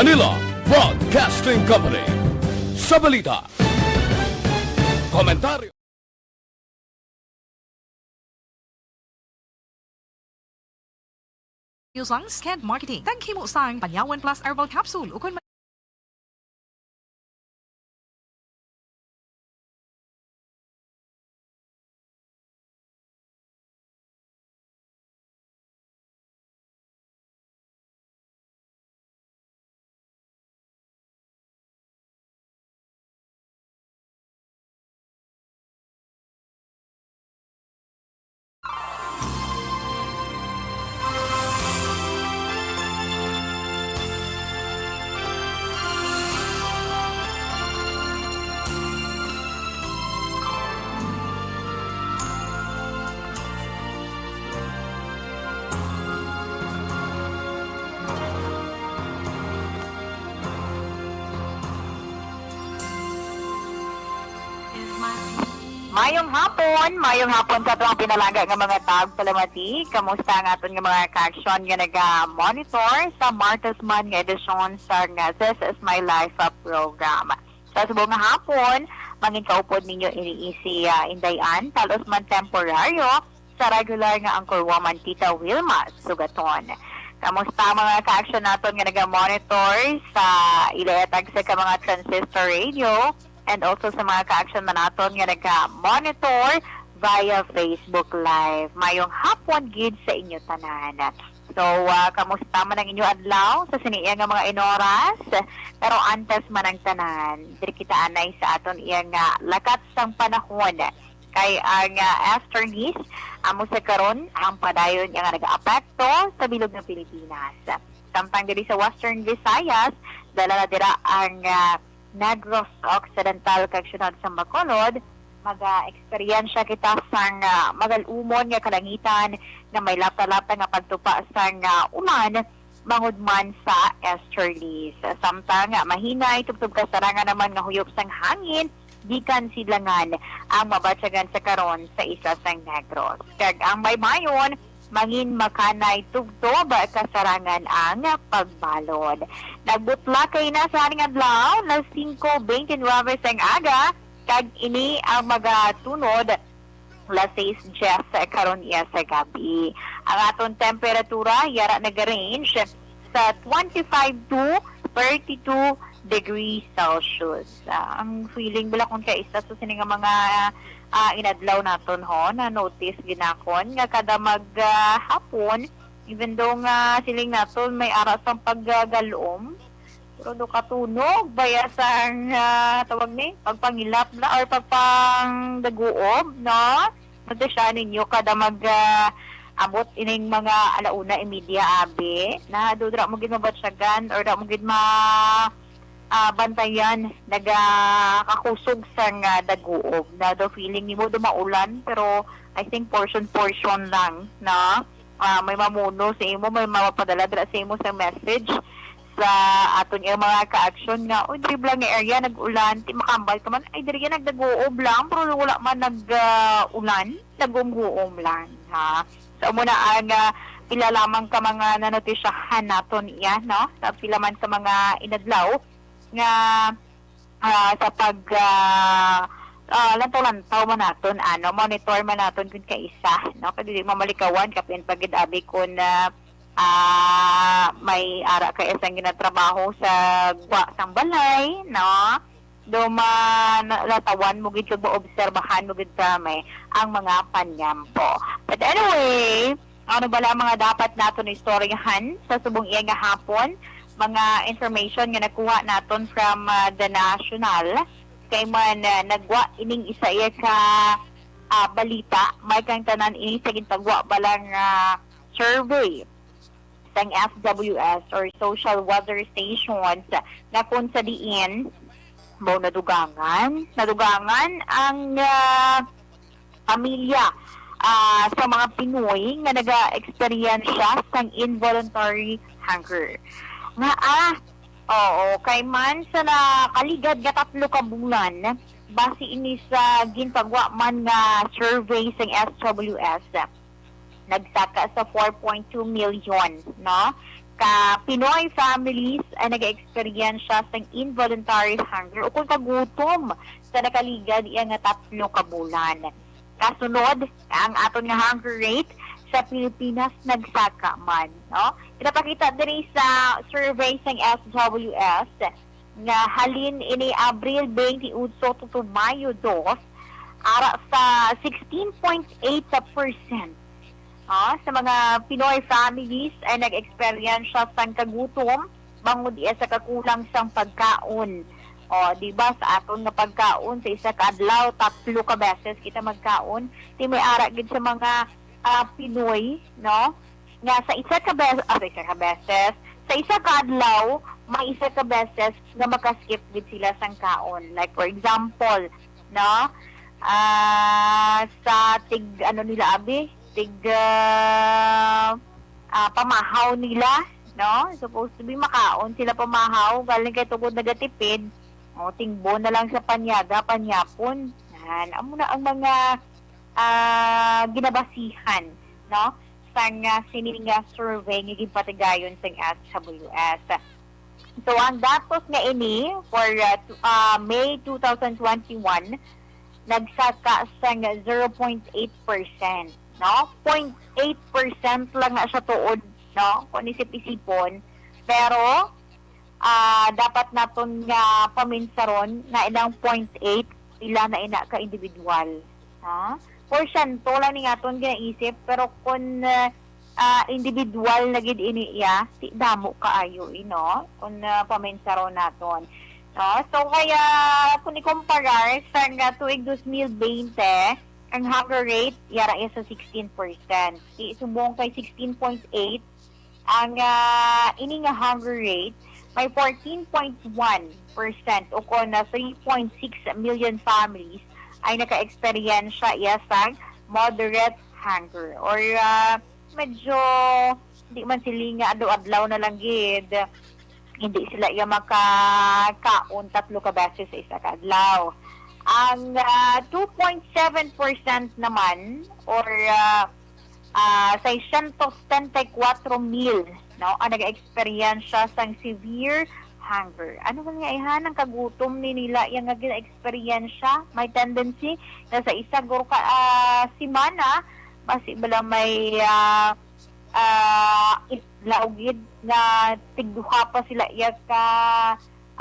Manila Broadcasting Company. Sa balita, komentaryo. Usang Scant Marketing. Tagkimo sang Panyawan Plus Herbal Capsule. Ukon Mayong hapon sa atong pinalangga nga mga tag salamati. Kamusta nga aton nga mga ka-action nga naga-monitor sa Martes Man nga edisyon sa nga This Is My Life program. Sa subong nga hapon, mangin kaupod ninyo iniisi Indayan, talos man temporaryo sa regular nga Angkor Woman Tita Wilma Sugaton. Kamusta mga ka-action naton nga naga-monitor sa ilayatag sa ka mga transistor radio and also sa mga ka-action na naton nga nagka-monitor via Facebook Live. Mayong hapon gid sa inyo tanan. So, kamusta man ang inyo adlaw sa siniya nga mga inoras? Pero antes man ang tanan, diri kita anay sa aton iya nga lakat sang panahon. Kay ang afternoon, amo sa karon ang padayon nga nag-aapekto sa bilog ng Pilipinas. Samtang diri sa Western Visayas, dala na dira ang Negros Occidental kag syudad sa Bacolod, maga-eksperyensya kita sang magalumon nga kalangitan na may lapta-lapta nga pagtupa sang uman bangod man sa easterlies. Samtang mahinay tubtub kasarangan naman nga huyop sang hangin gikan sidlangan ang mabatyagan sa karon sa isla sang Negros. Kag ang baybayon mangin makanay tugtob kasarangan ang pagbalod. Nagbutla kay na sa haring adlaw na 5:29 ang aga kag ini ang magatunod las 6:10 karon iya sa gabi. Ang aton temperatura yara nag-range sa 25 to 32 degrees Celsius. Ang feeling bila kung kaisa sa sini nga mga inadlaw naton ho na notice ginakon nga kada maghapon even though nga siling naton may aras ang paggalom pero do katunog bayasang tawag ni pagpangilap na or pagpangdaguob no ito siya ninyo kada abot ining mga alauna media abi na dudra mo gid mabatsyagan or da mo gid bantayan nagakakusog sa daguob na do feeling nimo do maulan pero I think portion lang na may mamuno sa imo may mapapadala dira sa imo sa message sa aton yung mga ka-action nga oy diri lang nga area nag-ulan ti makambal ka man ay diri nagdaguob lang pero wala man nag-ulan nagumguom lang ha so muna ang pila lamang ka mga nanotisyahan naton iya no sa pila man ka mga inadlaw nga sa pag lantaw-lantaw man naton monitor man naton kun kaisa no kadi di mamalikawan kapin pagid abi kun may ara kay isang ginatrabaho sa gwa sang balay no do latawan mo gid kag maobserbahan mo gid may ang mga panyampo. But anyway, ano bala mga dapat naton istoryahan sa subong iya nga hapon? Mga information nga nakuha naton from the National kay man nagwa ining isa iya ka balita may kang tanan ini sa gintagwa balang survey sang FWS or Social Weather Stations na kung sa diin mo nadugangan ang pamilya sa mga Pinoy nga naga-experiensya sang involuntary hunger. Nga oo, kay man sa nakaligad nga 3 ka bulan, base ini sa gintagwa man nga survey sang SWS, nagsaka sa 4.2 million, no? ka Pinoy families ay nag-experience sa involuntary hunger o kung kagutom sa nakaligad iya nga 3 ka bulan. Kasunod, ang aton nga hunger rate sa Pilipinas nagsaka man, no? Pinapakita diri sa survey sang SWS nga halin ini Abril 28 to Mayo 2 ara sa 16.8% sa mga Pinoy families ay nag-experience sa kagutom bangod iya sa kakulang sang pagkaon. O, di ba sa aton nga pagkaon sa isa ka adlaw 3 ka beses kita magkaon, di may ara gid sa mga Pinoy, no? Nga sa isa ka beses, sa isa ka adlaw may isa ka beses nga makaskip gid sila sang kaon. Like for example, no? Sa pamahaw nila, no? Supposed to be makaon sila pamahaw, galing kay tugod nagatipid, o tingbo na lang sa panyaga, panyapon. Yan, amo na ang mga ginabasihan, no? Sang sininga survey nga gipatigayon sang SWS. So ang datos nga ini for May 2021 nagsaka sang 0.8%, no? 0.8% lang na siya tuod, no? Kung isip-isipon. Pero dapat naton nga paminsaron na ilang 0.8 ila na ina ka individual. Ha? Porsyento lang ni aton ginaisip, pero kung individual na gid ini iya, si damo kaayo, no? Kung paminsaron naton. No? So, kaya kung ikumparar sa tuig 2020, ang hunger rate, yara iya sa 16%. Sumbong kay 16.8, ang ini nga hunger rate, may 14.1% o kung 3.6 million families ay naka-experience iya sa moderate hunger. Or medyo, hindi man sila nga adlaw na lang gid, hindi sila iya makakaon 3 ka beses sa isa ka adlaw. Ang 2.7% naman or 674 mil, no, ang nag-experience siya sang severe hunger. Ano ba nga ihan ang kagutom ni nila yung nag-experience siya? May tendency na sa isa guro ka simana basi bala may laugid na tigduha pa sila iya ka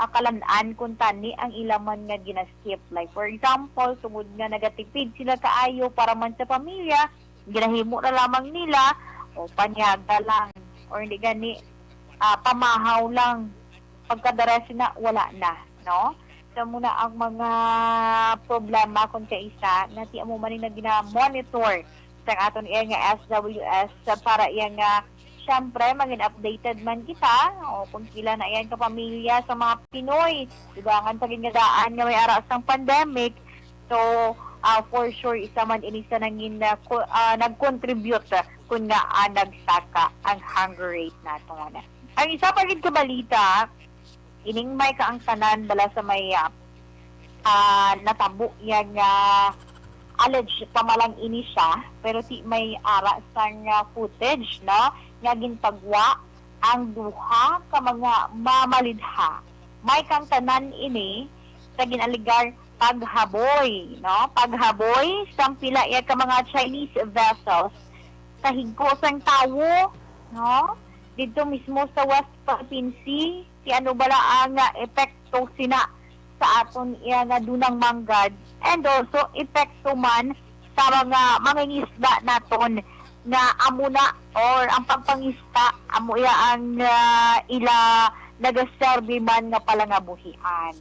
akalanaan kung tani ang ilaman nga ginaskip. Like for example, tungod nga nagatipid sila kaayo para man sa pamilya, ginahimo na lamang nila o panyaga lang or hindi gani pamahaw lang. Pagkadaras na wala na, no? So muna ang mga problema kung kaisa na ti mo man na gina-monitor sa aton iya nga SWS para iya nga siyempre, maging updated man kita o kung sila na yan kapamilya sa mga Pinoy. Ibangan sa gingadaan nga may aras ng pandemic. So, for sure, isa man inisa nangin nag-contribute kung nga nagsaka ang hunger rate nato. Ang isa pa rin kabalita, ining may kaangtanan bala sa may natabo yung alleged pamalang ini siya, pero ti may ara sang footage, no? Nga ginpagwa ang duha ka mga mamalidha. May kang tanan ini sa ginaligar paghaboy, no? Paghaboy sang pila ya ka mga Chinese vessels sa higkosang tawo, no? Dito mismo sa West Philippine Sea, si ano bala ang epekto sina sa aton iya nga dunang manggad, and also epekto man sa mga mangingisda naton na amuna or ang pagpangista amo iya ang ila nagaserbi man nga palangabuhian.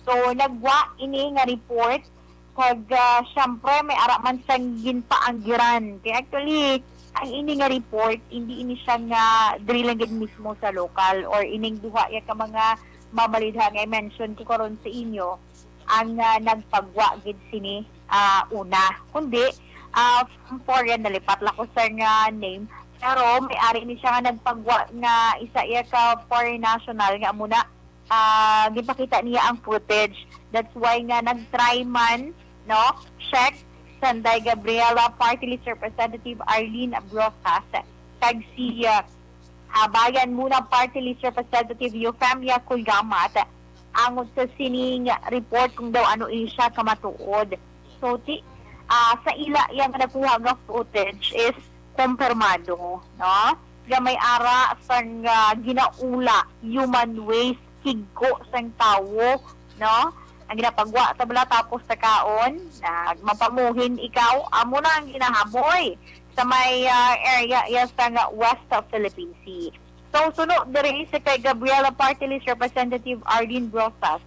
So nagwa ini nga report kag syempre may ara man sang ginpaanggiran. Kaya actually ang ini nga report hindi ini siya nga diri lang gid mismo sa local or ining duha ya ka mga mabalidha nga mention ko karon sa inyo ang nagpagwa gid sini una kundi foreign nalipat la ko sa nga name pero may ari ni siya nga nagpagwa nga isa iya ka foreign national nga muna gipakita niya ang footage. That's why nga nagtry man, no, check Sanday Gabriela Party List Representative Arlene Abrosas kag si Bayan muna Party List Representative Eufemia Kulgamat ang sa sining report kung daw ano siya kamatuod. So, sa ila yung nakuha nga footage is kumpirmado, no? May ara sang ginaula human waste higgo sang tawo, no? Ang ginapagwa tabla tapos sa kaon, mapamuhin ikaw, amo na ang ginahaboy sa may area sa west of Philippine Sea. So, sunod diri sa kay Gabriela Party List Representative Arlene Brosas,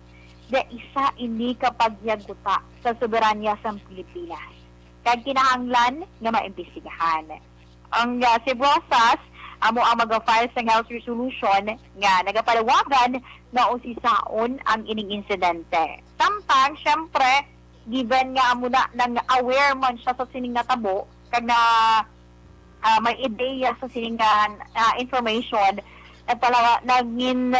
na isa ini kapagyaguta sa soberanya sa Pilipinas. Kag kinahanglan nga maimbestigahan. Ang si Brosas, amo ang mag-file sa health resolution nga nagapalawagan na usisaon ang ining insidente. Samtang, syempre, given nga amo na nang aware man siya sa sining natabo, kag na may ideya sa sining information, naging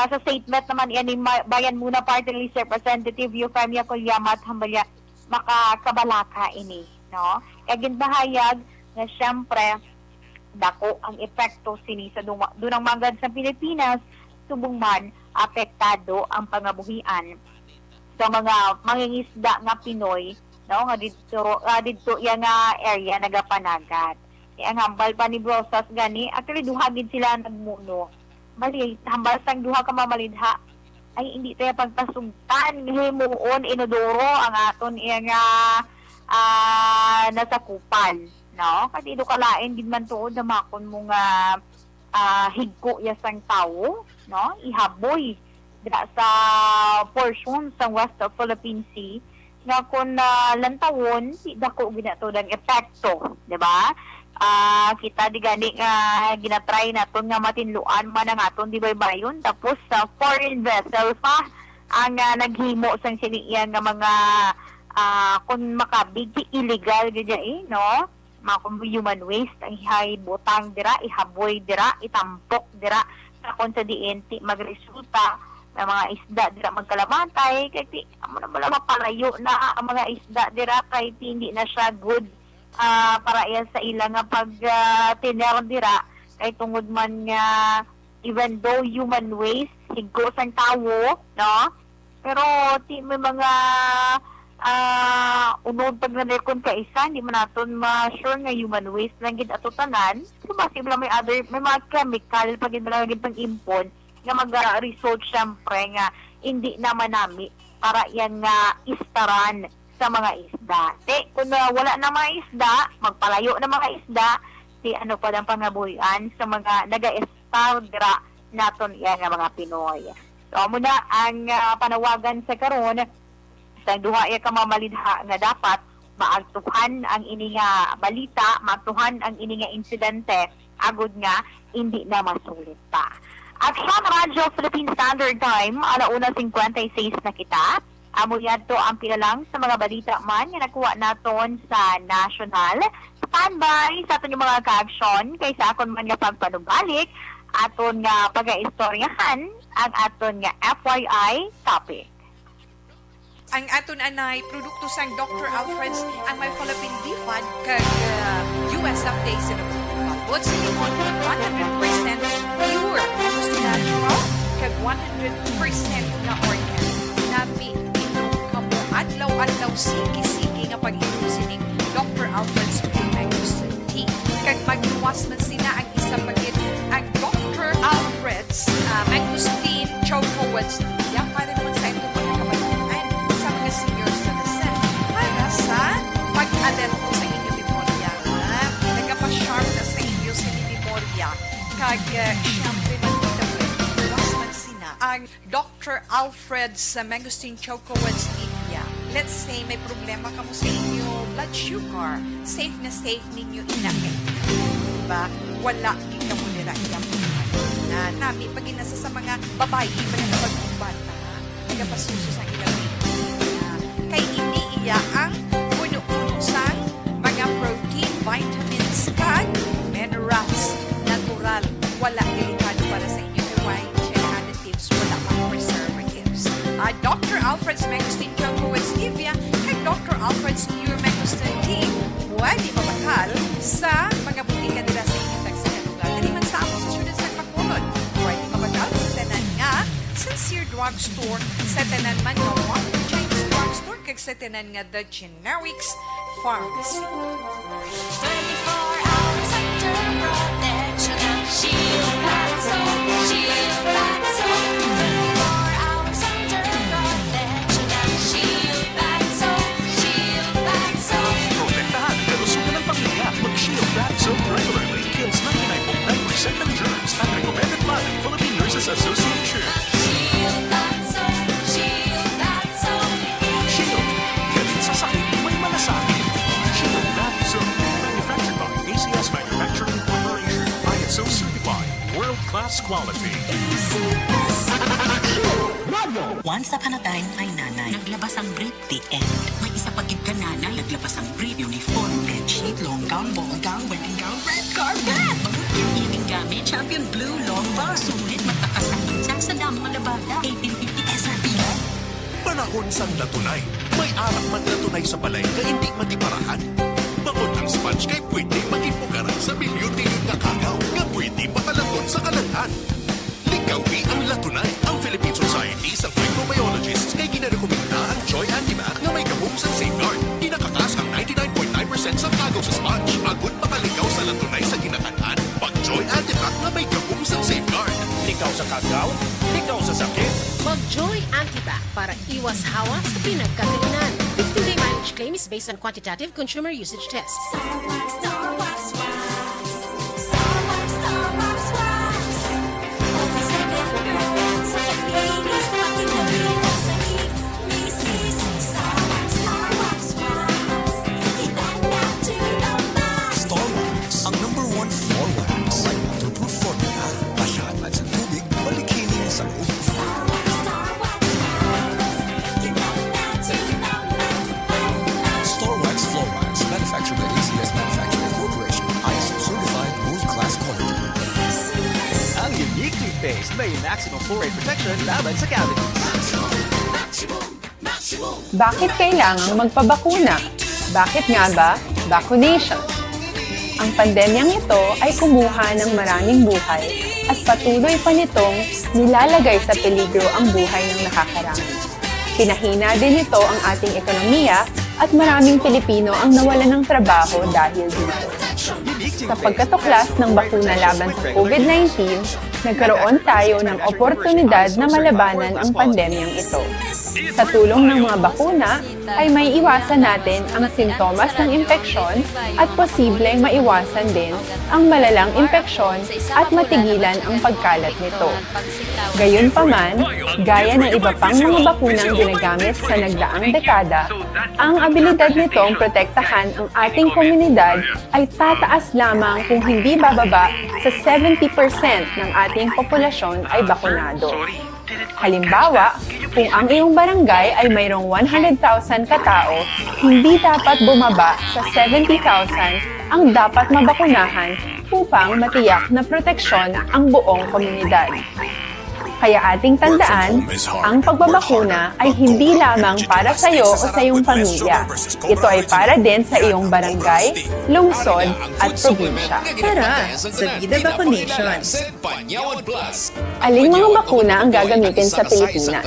sa statement naman yan ni Bayan Muna Party List Representative Eufemia Kulgamat Hambalya makakabalaka ini, no? Kagin bahayag na syempre dako ang epekto sini sa dunang manggad sa Pilipinas, subong man apektado ang pangabuhian sa mga mangingisda nga Pinoy, no, nga dito yang area nagapanagat. Ang hambal pa ni Brosas gani, actually duhagid sila nagmuno. Bali, hambal sang duha ka mamalidha, ay hindi tayo pagpasugtan, himuon, inodoro ang aton yang nasakupan. No? Kasi do kalain din man tuod na makon mo nga higko yasang tao, no? Ihaboy dira sa portion sa west of Philippine Sea nga kung lantawon si dako ginato ang epekto, di ba? Kita di gani nga ginatry naton nga matinluan man ang aton di baybayon, tapos sa foreign vessels pa ang naghimo sang siniya nga mga kung makabigi illegal gaya no? Mga human waste ang butang dira, ihaboy dira, itampok dira sa kung sa dienti magresulta ng mga isda dira magkalamantay kay amo na wala mapalayo na ang mga isda dira kay hindi na siya good para yan sa ilang nga pag tiner dira kay tungod man nga even though human waste higgo sang tawo, no? Pero may mga unod pag na-recon ka isa, hindi man natin ma-sure nga human waste lang gid ato tanan. So, possible may mga chemical pag ginalagin pang impon nga mag-result syempre nga hindi naman nami para yan nga istaran sa mga isda. Kung wala na mga isda, magpalayo na mga isda, ano pa ang pangabuhian sa mga naga-estar dira naton yan nga mga Pinoy. So, muna ang panawagan sa karon sa duha ka mamalidha nga dapat maagtuhan ang ini nga balita, maagtuhan ang ini nga insidente agud nga hindi na masulit pa. Action Radio Philippine Standard Time, 1:56 na kita. Amo yadto ang pinalang sa mga balita man nga nakuha naton sa national. Standby sa aton yung mga ka-action kaysa akon man nga pagpanubalik aton nga pag-istoryahan ang aton nga FYI topic. Ang aton anay produkto sang Dr. Alfred's ang may Philippine Bifad kag US update sa pabot sa limon 100% pure gusto natural kag 100% na organic. Nabi ito kamo adlaw-adlaw sige-sige nga pag-inom sining Dr. Alfred's Mangosteen Tea. Kag magluwas man sina ang isa pagit ang Dr. Alfred's Mangosteen Chocolate Tea. Para mo sa ito senior citizen para sa pag-alert ko sa inyong memorya. Nagapa-sharp na sa inyo sa inyong memorya. Kag, syempre, nagkita man sina ang Dr. Alfred's Mangosteen Chocolate Tea. Let's say may problema ka mo sa inyo blood sugar. Safe na safe ninyo inahin. Diba? Wala din ka mo nila ilang na namin pag inasa sa mga babae pa na napagbata. Nagapasuso sa ilang kay hindi iya ang puno-puno sang mga protein, vitamins, kag minerals, natural, wala delikado para sa inyo. Why? Additives, wala pang preservatives. Dr. Alfred's Mangosteen Chocolate Stevia kay Dr. Alfred's Pure Mangosteen Tea pwede mabakal sa mga butika nila sa inyong tagsagan lugar. Dali man sa ako sa syudad sa drugstore sa tanan man nga Walker Chinese drugstore kag sa tanan nga The Generics Pharmacy. 24 hours under protection ng Shield Platso, Shield Platso. 24 hours under protection ng Shield Platso, Shield Platso. Protektahan ang kalusugan ng pamilya. Mag-Shield Bath Soap regularly kills 99.9% ng germs at recommended by the Philippine Nurses Association. Shield Platso, Shield Platso. Shield. Galit sa sakit, may malasakit. Shield Bath Soap. Manufactured by ACS Manufacturing Corporation. ISO certified. World-class quality. Once upon a time, may nanay. Naglabas ang brief, the end. May isa pagkip ka nanay. Naglabas ang brief, uniform, bedsheet, long gown, ball gown, wedding gown, red carpet. Yung gamit, champion blue, long bar. Sulit, magkakasakit sa damang alabada. 1850 SRP. Panahon sang natunay. May arak man natunay sa balay ka hindi matiparahan. Bakod ang sponge kay pwede maging pugaran sa milyon-milyon na kagaw nga pwede makalagon sa kalanhan. Ligawi ang latunay. Ang Philippine Society sa Microbiologists kay ginarekomenda ang Joy Antimac na may gahom sa safeguard. Kinakakas ang 99.9% sa kagaw sa sponge. Agud makaligaw sa latunay sa ginakanan. Pag Joy Antimac na may gahom sa safeguard. Ligaw sa kagaw, ligaw sa sakit. Mag-Joy Antibac para iwas hawa sa pinagkakainan. 15-day mileage claim is based on quantitative consumer usage tests. Starbucks, Starbucks, wax. Starbucks, Starbucks, wax. Always a good girl. Such a ladies, pati na rin sa Mrs. Starbucks, Starbucks, wax. Kita na to the max. Starbucks, ang number 1 floor wax. May waterproof formula. Pasyahan sa tubig, balikining sa loob. Starbucks, Starbucks, wax. Kita na to the max. Starwax Floor Wax, manufactured by ACS Manufacturing Corporation. ISO certified world-class quality. Ang unique toothpaste may maximum fluoride protection laban sa cavities. Bakit kailangang magpabakuna? Bakit nga ba vaccination? Ang pandemyang ito ay kumuha ng maraming buhay at patuloy pa nitong nilalagay sa peligro ang buhay ng nakakarami. Pinahina din ito ang ating ekonomiya at maraming Pilipino ang nawalan ng trabaho dahil dito. Sa pagkatuklas ng bakuna laban sa COVID-19, nagkaroon tayo ng oportunidad na malabanan ang pandemyang ito. Sa tulong ng mga bakuna, ay may iwasan natin ang simptomas ng impeksyon at posibleng maiwasan din ang malalang impeksyon at matigilan ang pagkalat nito. Gayunpaman, gaya ng iba pang mga bakunang ginagamit sa nagdaang dekada, ang abilidad nitong protektahan ang ating komunidad ay tataas lamang kung hindi bababa sa 70% ng ating populasyon ay bakunado. Halimbawa, kung ang iyong barangay ay mayroong 100,000 katao, hindi dapat bumaba sa 70,000 ang dapat mabakunahan upang matiyak na proteksyon ang buong komunidad. Kaya ating tandaan, ang pagbabakuna ay hindi lamang para sa iyo o sa iyong pamilya. Ito ay para din sa iyong barangay, lungsod at probinsya. Tara, sa Vida Vaccination. Aling mga bakuna ang gagamitin sa Pilipinas?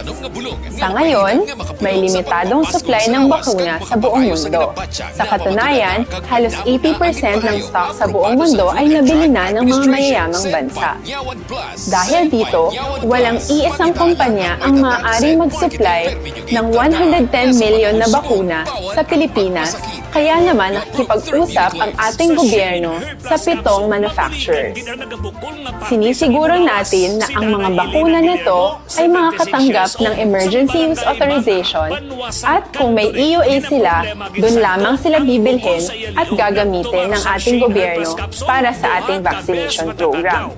Sa ngayon, may limitadong supply ng bakuna sa buong mundo. Sa katunayan, halos 80% ng stock sa buong mundo ay nabili na ng mga mayayamang bansa. Dahil dito, walang iisang kumpanya ang maaaring mag-supply ng 110 million na bakuna sa Pilipinas, kaya naman nakikipag-usap ang ating gobyerno sa 7 manufacturers. Sinisiguro natin na ang mga bakuna nito ay makakatanggap ng Emergency Use Authorization at kung may EUA sila, dun lamang sila bibilhin at gagamitin ng ating gobyerno para sa ating vaccination program.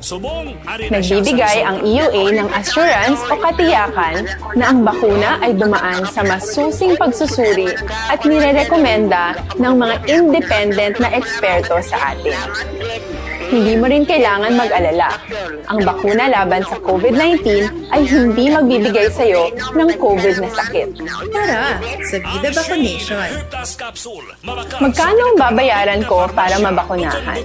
Nagbibigay ang EUA ng assurance o katiyakan na ang bakuna ay dumaan sa masusing pagsusuri at nirerekomenda ng mga independent na eksperto sa atin. Hindi mo rin kailangan mag-alala. Ang bakuna laban sa COVID-19 ay hindi magbibigay sa'yo ng COVID na sakit. Tara, sa Vida Vaccination. Magkano ang babayaran ko para mabakunahan?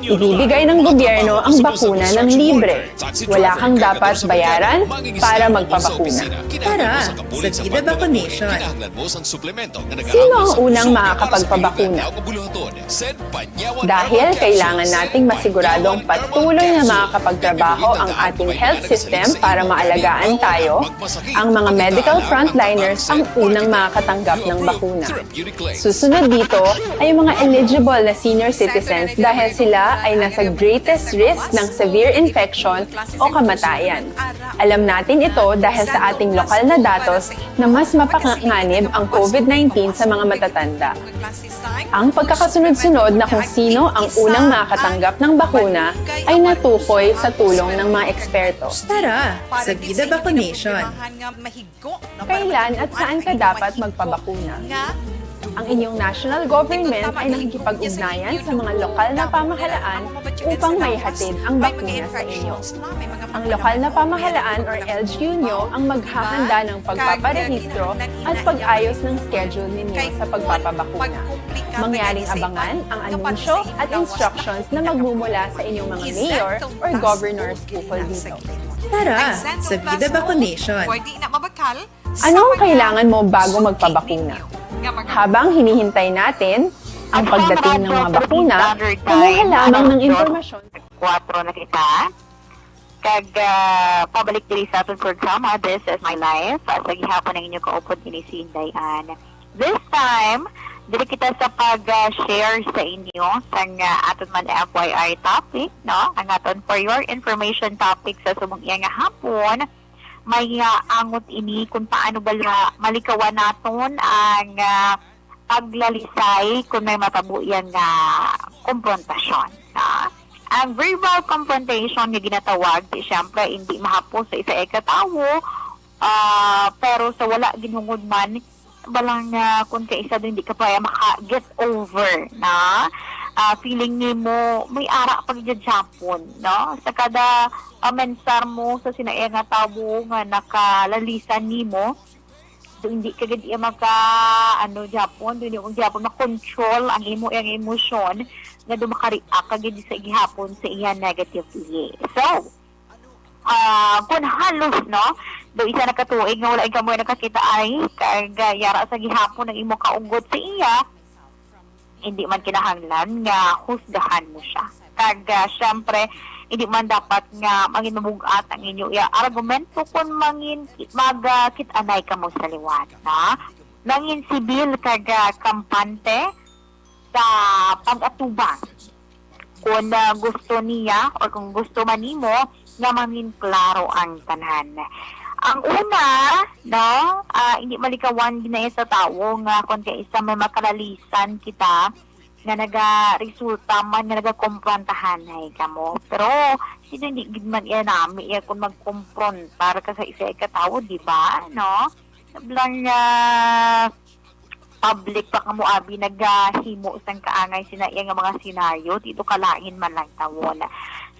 Ibibigay ng gobyerno ang bakuna ng libre. Wala kang dapat bayaran para magpabakuna. Tara, sa Vida Vaccination. Sino ang unang makakapagpabakuna? Dahil kailangan nating masiguradong patuloy na makakapagtrabaho ang ating health system para maalagaan tayo, ang mga medical frontliners ang unang makakatanggap ng bakuna. Susunod dito ay yung mga eligible na senior citizens dahil sila ay nasa greatest risk ng severe infection o kamatayan. Alam natin ito dahil sa ating lokal na datos na mas mapanganib ang COVID-19 sa mga matatanda. Ang pagkakasunod-sunod na kung sino ang unang makakatanggap ng bakuna ay natukoy sa tulong ng mga eksperto. Tara, sa Vida Vaccination. Kailan at saan ka dapat magpabakuna? Ang inyong national government ay nakikipag-ugnayan sa mga lokal na pamahalaan upang maihatid ang bakuna sa inyo. Ang lokal na pamahalaan or LGU nyo ang maghahanda ng pagpaparehistro at pag-ayos ng schedule ninyo sa pagpapabakuna. Mangyaring abangan ang anunsyo at instructions na magmumula sa inyong mga mayor or governors ukol dito. Tara, sa Vida Vaccination. Ano ang kailangan mo bago magpabakuna? Habang hinihintay natin ang pagdating ng mga bakuna, kumuha lamang ng impormasyon. 4 na kita. Kag pabalik diri sa atong programa, This is My Life. Sa gihapon ng inyong kaupod ni Sindayan. This time, dili kita sa pag-share sa inyo sa aton man FYI topic, no? Ang aton for your information topic sa sumong iya nga hapon, may angot ini kung paano bala malikawan naton ang paglalisay kung may matabo yan nga komprontasyon. Ang verbal confrontation nga ginatawag, siyempre hindi mahapos sa isa ikatawo, pero sa wala ginhungod man, balang kung kaisa din di ka pa maka-get over na feeling ni mo may ara pag Japon, no? Sa kada mensar mo sa sinaya nga tabo nga nakalalisan nimo, do hindi ka gid maka Japon, do hindi mo Japon ma-control ang imo ang emosyon nga do maka-react ka gid sa gihapon sa iya negatively. So, kung halos, no, do isa nakatuig nga wala ka mo nakakita ay kagayara sa gihapon ng imo kaunggot sa iya, hindi man kinahanglan nga husgahan mo siya. Kag syempre, hindi man dapat nga mangin mabugat ang inyo argumento kung mangin magkit-anay ka mo sa liwat. Na? Mangin sibil kag kampante sa pag-atubang. Kung gusto niya o kung gusto man nimo nga mangin klaro ang tanan. Ang una, no, hindi malikawan ginaya sa tao nga kung isa may makalalisan kita nga naga-resulta man nga naga-komprontahan ay kamo. Pero sino hindi gidman iya nami kung mag-confront para ka sa isa ikatawo, di ba? No? Sablang public pa kamo abi nagahimo sang kaangay sina iya nga mga senaryo dito kalain man lang tawon.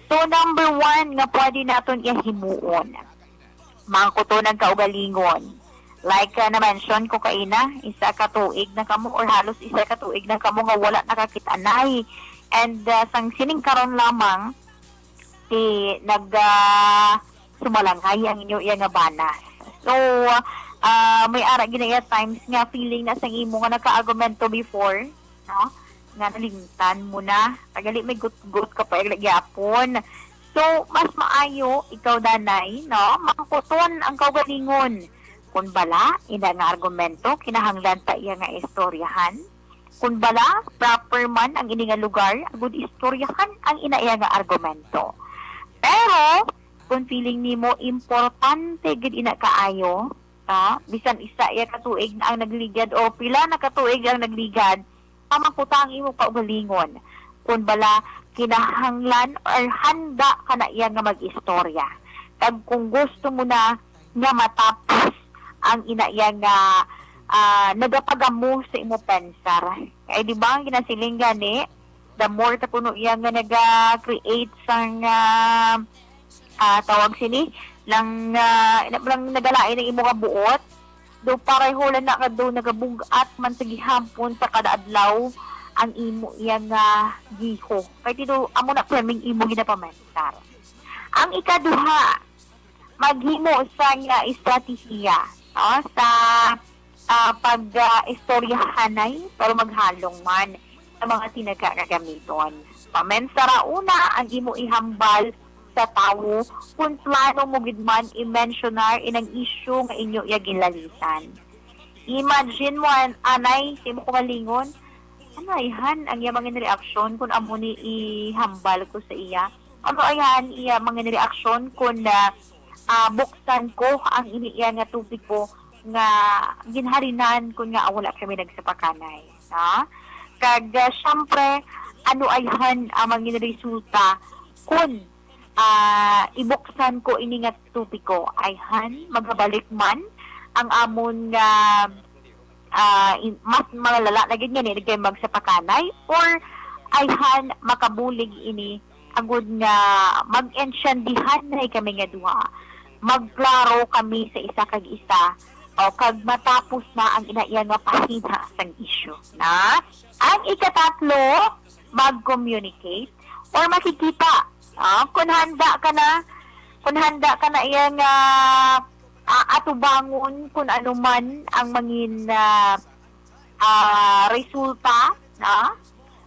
So number 1 nga pwede naton ihimuon. Mangkutunan kaugalingon. Like na-mention ko kaina, isa ka tuig na kamo or halos isa ka tuig na kamo nga wala nakakita-anay. And sang sining karon lamang sumalanghay ang inyo iya nga banas. So, may ara ginaya times nga feeling na sang imo nga naka-argumento before, no? Nga nalimtan mo na. Tagali may gut-gut ka pa gyapon. So, mas maayo, ikaw danay, no? Mangkuton ang kaugalingon. Kung bala, ina nga argumento, kinahanglan ta iya nga istoryahan. Kung bala, proper man ang ini nga lugar, agud istoryahan ang ina iya nga argumento. Pero, kung feeling nimo importante gid ina kaayo, bisan isa iya katuig na ang nagligad o pila na katuig ang nagligad, pamangkutang imo kaugalingon. Kung bala, kinahanglan or handa ka na iya nga mag-istorya. Kag kung gusto mo na nga matapos ang ina iya nga nagapagamo sa imo pensar. Kaya di ba ang ginasiling gani, the more ta kuno iya nga naga-create sang tawag sini lang nagalain ng imo nga buot do pareho lang na kadto nagabugat man sa gihapon sa kada adlaw ang imo iya nga giho kay dito amo na preming imo ginapamentar. Ang ikaduha, maghimo sa nga estratehiya sa pag-istoryahanay pero maghalong man sa mga tinagkakagamiton. Pamensara una ang imo ihambal sa tawo kung plano mo gid man i-mentionar inang issue nga inyo ginlalisan. Imagine mo anay si mo kumalingon ano ayhan ang iya mga reaksyon kung amo ni ihambal ko sa iya. Ano ayhan iya mga reaksyon kung buksan ko ang iniiya nga tupiko nga ginharinan kung nga wala kami nagsapakanay. Kag syempre ano ayhan ang mga resulta kung ibuksan ko ini nga tupiko ayhan magabalik man ang amon nga mas malala na ganyan kay magsapakanay or ayhan makabulig ini agud nga mag-ensyandihan na kami nga duha magklaro kami sa isa kag isa o kag matapos na ang inaiya nga pahina sang issue na ang ikatatlo mag-communicate or makikita kung handa ka na iyang atubangon kung ano man ang mangin resulta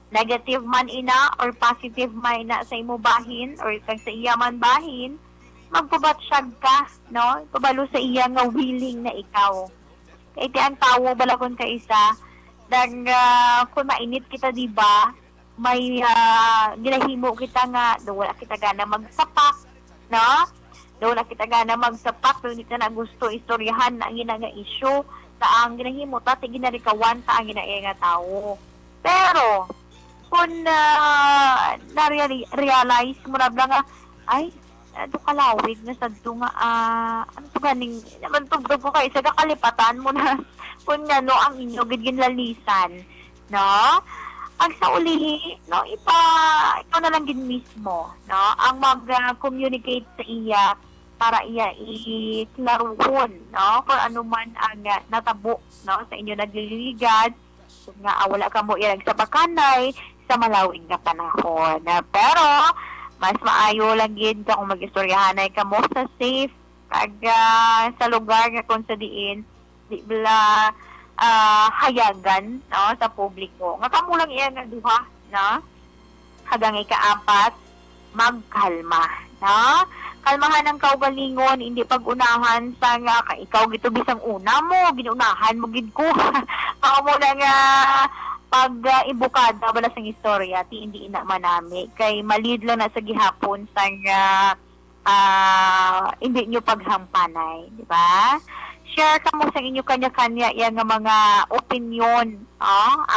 negative man ina or positive man ina sa imo bahin or kag sa iya man bahin magpabatsyag ka pabalo sa iya nga willing na ikaw kay ti ang tawo balakon ka isa dan kung mainit kita diba may ginahimo kita nga do wala kita gana magsapak do wala kita gana magsapak do hindi ka na gusto istoryahan na ang ina nga issue sa ang ginahimo ta ti ginarikawan ta ang ina nga tawo pero kung na-realize mo na nga ay ito kalawig na sa nga ano to ganing naman tugtog ko kayo sa kakalipatan mo na kung ang inyo ginlalisan ang sa ulihi, ikaw na lang din mismo, ang mag-communicate sa iya para iya iklaruhon, kung ano man ang natabo, sa inyo nagliligad, kung nga wala ka mo nagsapakanay sa malawig na panahon. Pero, mas maayo lang yun kung mag-istoryahanay ka mo sa safe, kag sa lugar nga kung sa diin, di bala, hayagan sa publiko. Nga kamo lang iya nga duha hagang ikaapat magkalma kalmahan ang kaugalingon hindi pag-unahan sa nga ikaw gito bisang una mo ginunahan mo gid ko mo na nga pag ibukada bala sang istorya ti hindi ina manami kay malid lang na sa gihapon sa nga hindi nyo paghampanay di ba? Share ka mo sa inyo kanya-kanya yang mga opinion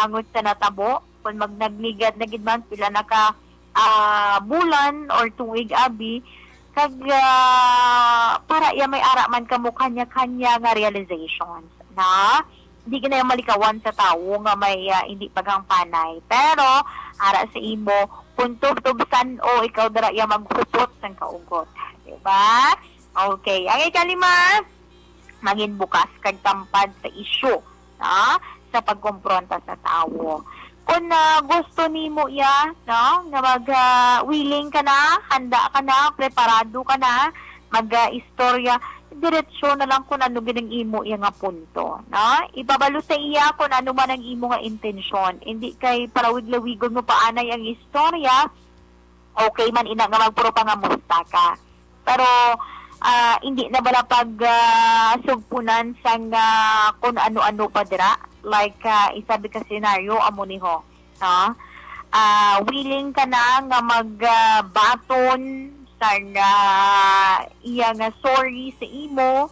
angot sa natabo kung magnagligad na gid man pila naka bulan or tuig abi kag para may ara man kamo kanya-kanya nga realizations hindi gina malikawan sa tawo nga may hindi paghampanay pero ara sa imo kung tubsan o ikaw dara maghupot sang kaugot di ba? Okay ang ikalima maging bukas kag tampad sa issue sa pagkompronta sa tawo. Kung gusto nimo nga willing ka na, handa ka na, preparado ka na, mag-istorya, diretsyo na lang kung ano ginang imo nga punto. Ibabalo sa iya kung ano man ang imo nga intensyon. Hindi kay parawig-lawigon mo paanay ang istorya, okay man ina nga magpuro pa nga musta ka. Pero, hindi na bala pag sugpunan sang kung ano-ano pa dira like isabi ka senaryo amo niho willing ka na nga magbaton sang iya nga sorry sa imo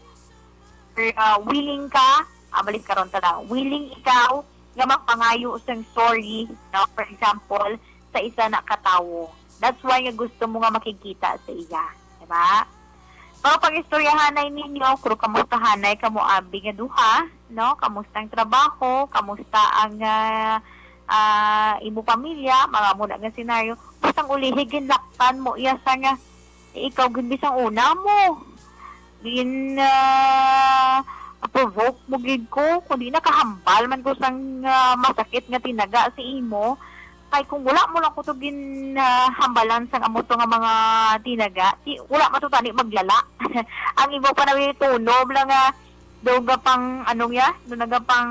willing ka balik karon ta willing ikaw nga magpangayo sang sorry for example sa isa na katawo that's why nga gusto mo nga makikita sa iya diba? Pero pag-istoryahanay ninyo, kung kamustahanay kamo abi nga duha, kamusta ang trabaho, kamusta ang imo pamilya, mga muna nga senaryo, bastang ulihigin laktan mo iya sa nga, ikaw ginbisang una mo. Provoke mo gid ko, kundi nakahambal man ko sang masakit nga tinaga si imo, kay kung wala mo lang ko to hambalan sang amo to nga mga tinaga, wala matutani maglala. Ang iba pa na tunob lang nga, doga pang doga pang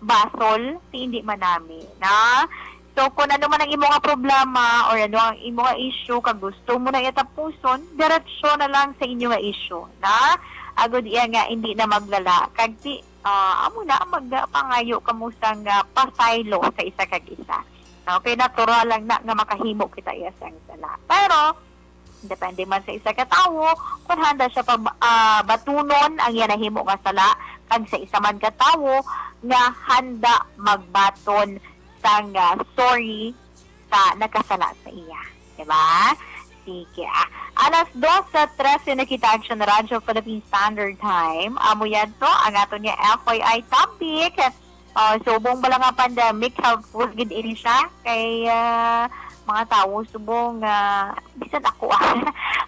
basol, hindi man namin, na? So, kung ano man ang imo nga problema or ano ang imo nga issue, kag gusto mo na itapuson, diretsyo na lang sa inyo nga issue, na? Agod iya nga, hindi na maglala. Kag amo na, magpangayo ka mo sang pasaylo sa isa kag isa. Okay, natural lang na nga makahimo kita iya sang sala. Pero, depende man sa isa ka tawo, kung handa siya batunon ang iya nahimo nga sala, kag sa isa man ka tawo, nga handa magbaton sang sorry sa nakasala sa iya. Diba? Sige. Alas 2:13 na kita Action Radyo Philippine Standard Time. Amo yan to, ang ato niya FYI topic. Subong ba lang nga pandemic, helpful gid ini siya kay mga tao subong bisan ako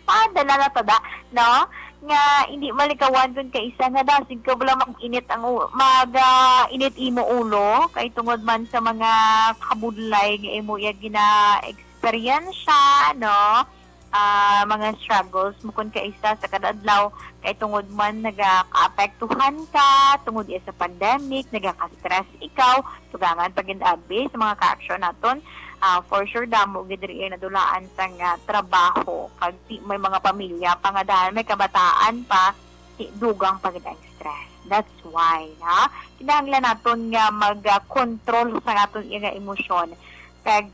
padala na tada, no? Nga hindi malikawan dun kay isa nga dasig ka wala mag-init init imo ulo kay tungod man sa mga kabudlay nga imo ya gina-experience siya, no? Mga struggles mo kun kay isa sa kadadlaw kay tungod man nagaka-apektuhan ka tungod sa pandemic, nagaka-stress ikaw, tugangan pagin-abi sa mga ka-action naton. For sure damo gid diri na dulaan sang trabaho kag may mga pamilya pangadahan may kabataan pa dugang pagid ang stress. That's why kinahanglan naton nga mag-control sa aton nga emosyon kag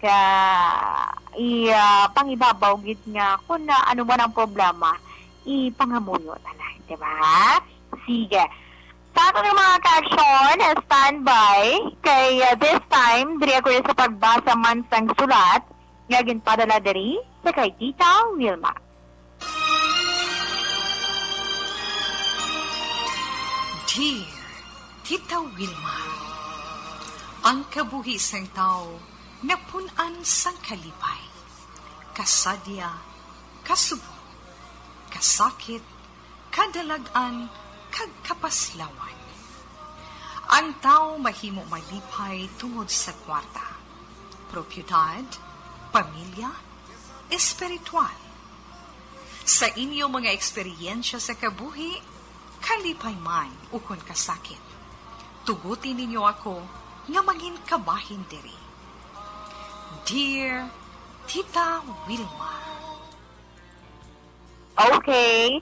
pangibabaw gid nga kung ano man ang problema ipangamuyo na lang, di ba? Sige. Sa ato ng mga ka-action, standby. Kay this time, diri ako sa pagbasa man sang sulat, nga ginpadala diri sa kay Tita Wilma. Dear Tita Wilma, ang kabuhi sang tao napunan sang kalipay, kasadya, kasubo, kasakit, kadalagan, kag kapaslawan. Ang tao mahimo malipay tungod sa kwarta, propiedad, pamilya, espiritual. Sa inyo mga eksperyensya sa kabuhi, kalipay man ukon kasakit. Tugutin ninyo ako nga mangin kabahin diri. Dear Tita Wilma. Okay.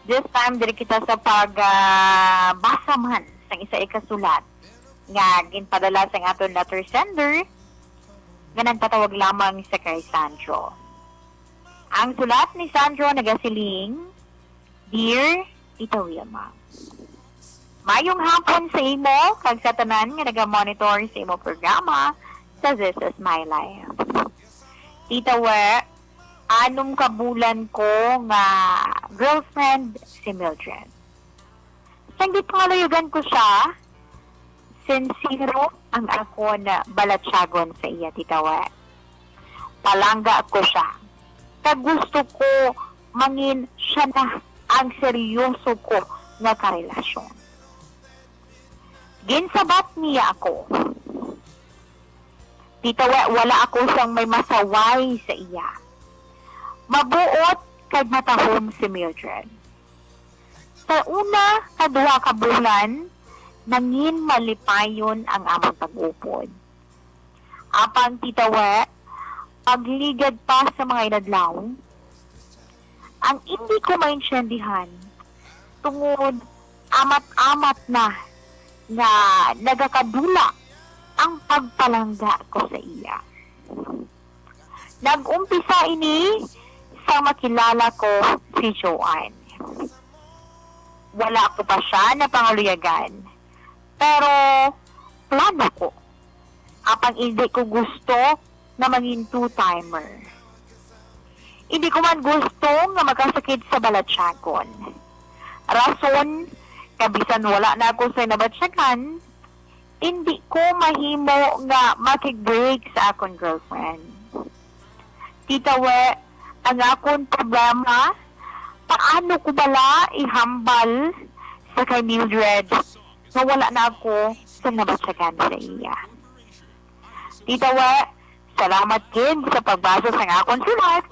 This time, diri kita sa pagbasa man sang isa ikasulat nga ginpadala sang aton letter sender nga nagpatawag lamang sa kay Sandro. Ang sulat ni Sandro nagasiling, Dear Tita Wilma, mayong hapon sa imo kag sa tanan nga naga-monitor sa imo programa sa This Is My Life. Tita anong kabulan ko nga girlfriend si Mildred. Sanggit pangalayugan ko siya, sincero ang ako na balatsyagon sa iya, Tita Palangga ko siya. Kag gusto ko mangin siya na ang seryoso ko nga karelasyon. Ginsabat niya ako. Tita wala ako siyang may masaway sa iya. Mabuot kag matahom si Mildred. Sa una, kadua ka bulan, nangin malipayon ang among pag-upod. Apang Tita pagligad pa sa mga inadlaw, ang hindi ko maintindihan tungod amat-amat na nga nagakadula ang pagpalangga ko sa iya. Nag-umpisa ini sa makilala ko si Joanne. Wala ko pa siya na pangaluyagan. Pero plano ko. Apang hindi ko gusto na maging two-timer. Hindi ko man gusto nga magkasakit sa balatsyagon. Rason, kabisan wala na ako sa nabatsyagan, hindi ko mahimo nga makig-break sa akong girlfriend. Tita We, ang akong problema, paano ko bala ihambal sa kay Mildred na wala na ako sa nabatsagan sa iya. Tita We, salamat din sa pagbasa sa akong sulat.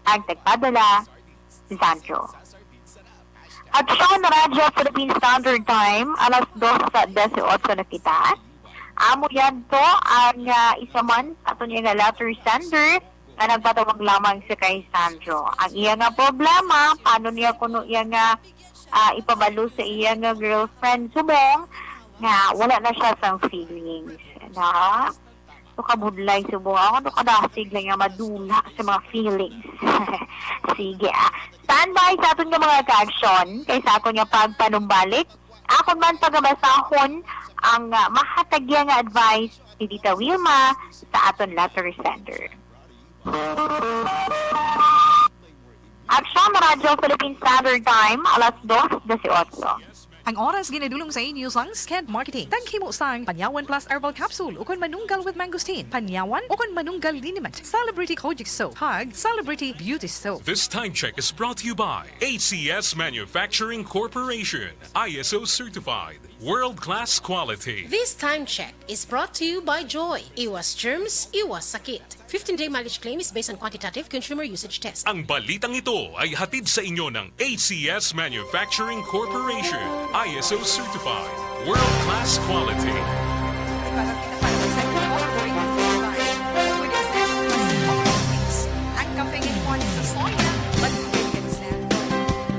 Ang tagpadala, si Sancho. At siya na Radyo Philippine Standard Time, alas 2:18 na kita. Amo yan to ang isa man ato niya nga letter sender na nagpatawag lamang sa kay Sandro. Ang iya nga problema, paano niya kuno iya nga ipabalo sa iya nga girlfriend subong nga wala na siya sa feelings. Na, so kabudlay subong ako, kadasig lang nga madula sa mga feelings. Sige standby sa aton nga mga ka-action kay sa akon nga pagpanumbalik. Akon man pagabasahon ang mahatagya nga advice ni Tita Wilma sa aton letter sender. Action Radyo Philippine Standard Time, alas 2:18. Ang oras ginadulong sa inyo sang Sked Marketing. Taghimo sang Panyawan Plus Herbal Capsule ukon manunggal with mangosteen. Panyawan ukon manunggal liniment. Celebrity Kojic Soap. Hug Celebrity Beauty Soap. This time check is brought to you by ACS Manufacturing Corporation. ISO certified. World-class quality. This time check is brought to you by Joy. Iwas germs, iwas sakit. 15-day mileage claim is based on quantitative consumer usage test. Ang balitang ito ay hatid sa inyo ng ACS Manufacturing Corporation. ISO certified. World-class quality. Ang kape ngayon sa soya, malulog yan sa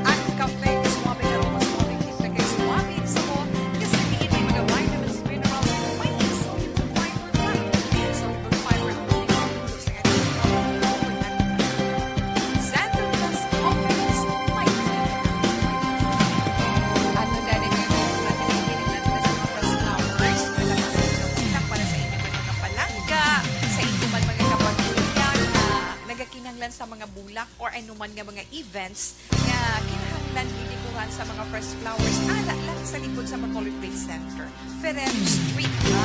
ang kape is swabe na rin mas swabe kita kay swabe sa mo kasi hindi may mga vitamins, minerals, may insoluble fiber na. Insoluble fiber ang mga sa Xanthan Plus Coffees, may ano na rin yung para sa inyo mga palangga, sa inyo man mga kapatulyan na nagakinanglan sa mga bulak or anuman nga mga events nga kinahanglan dinikuhan sa mga fresh flowers ara lang sa likod sa Bacolod Trade Center. Ferrero Street na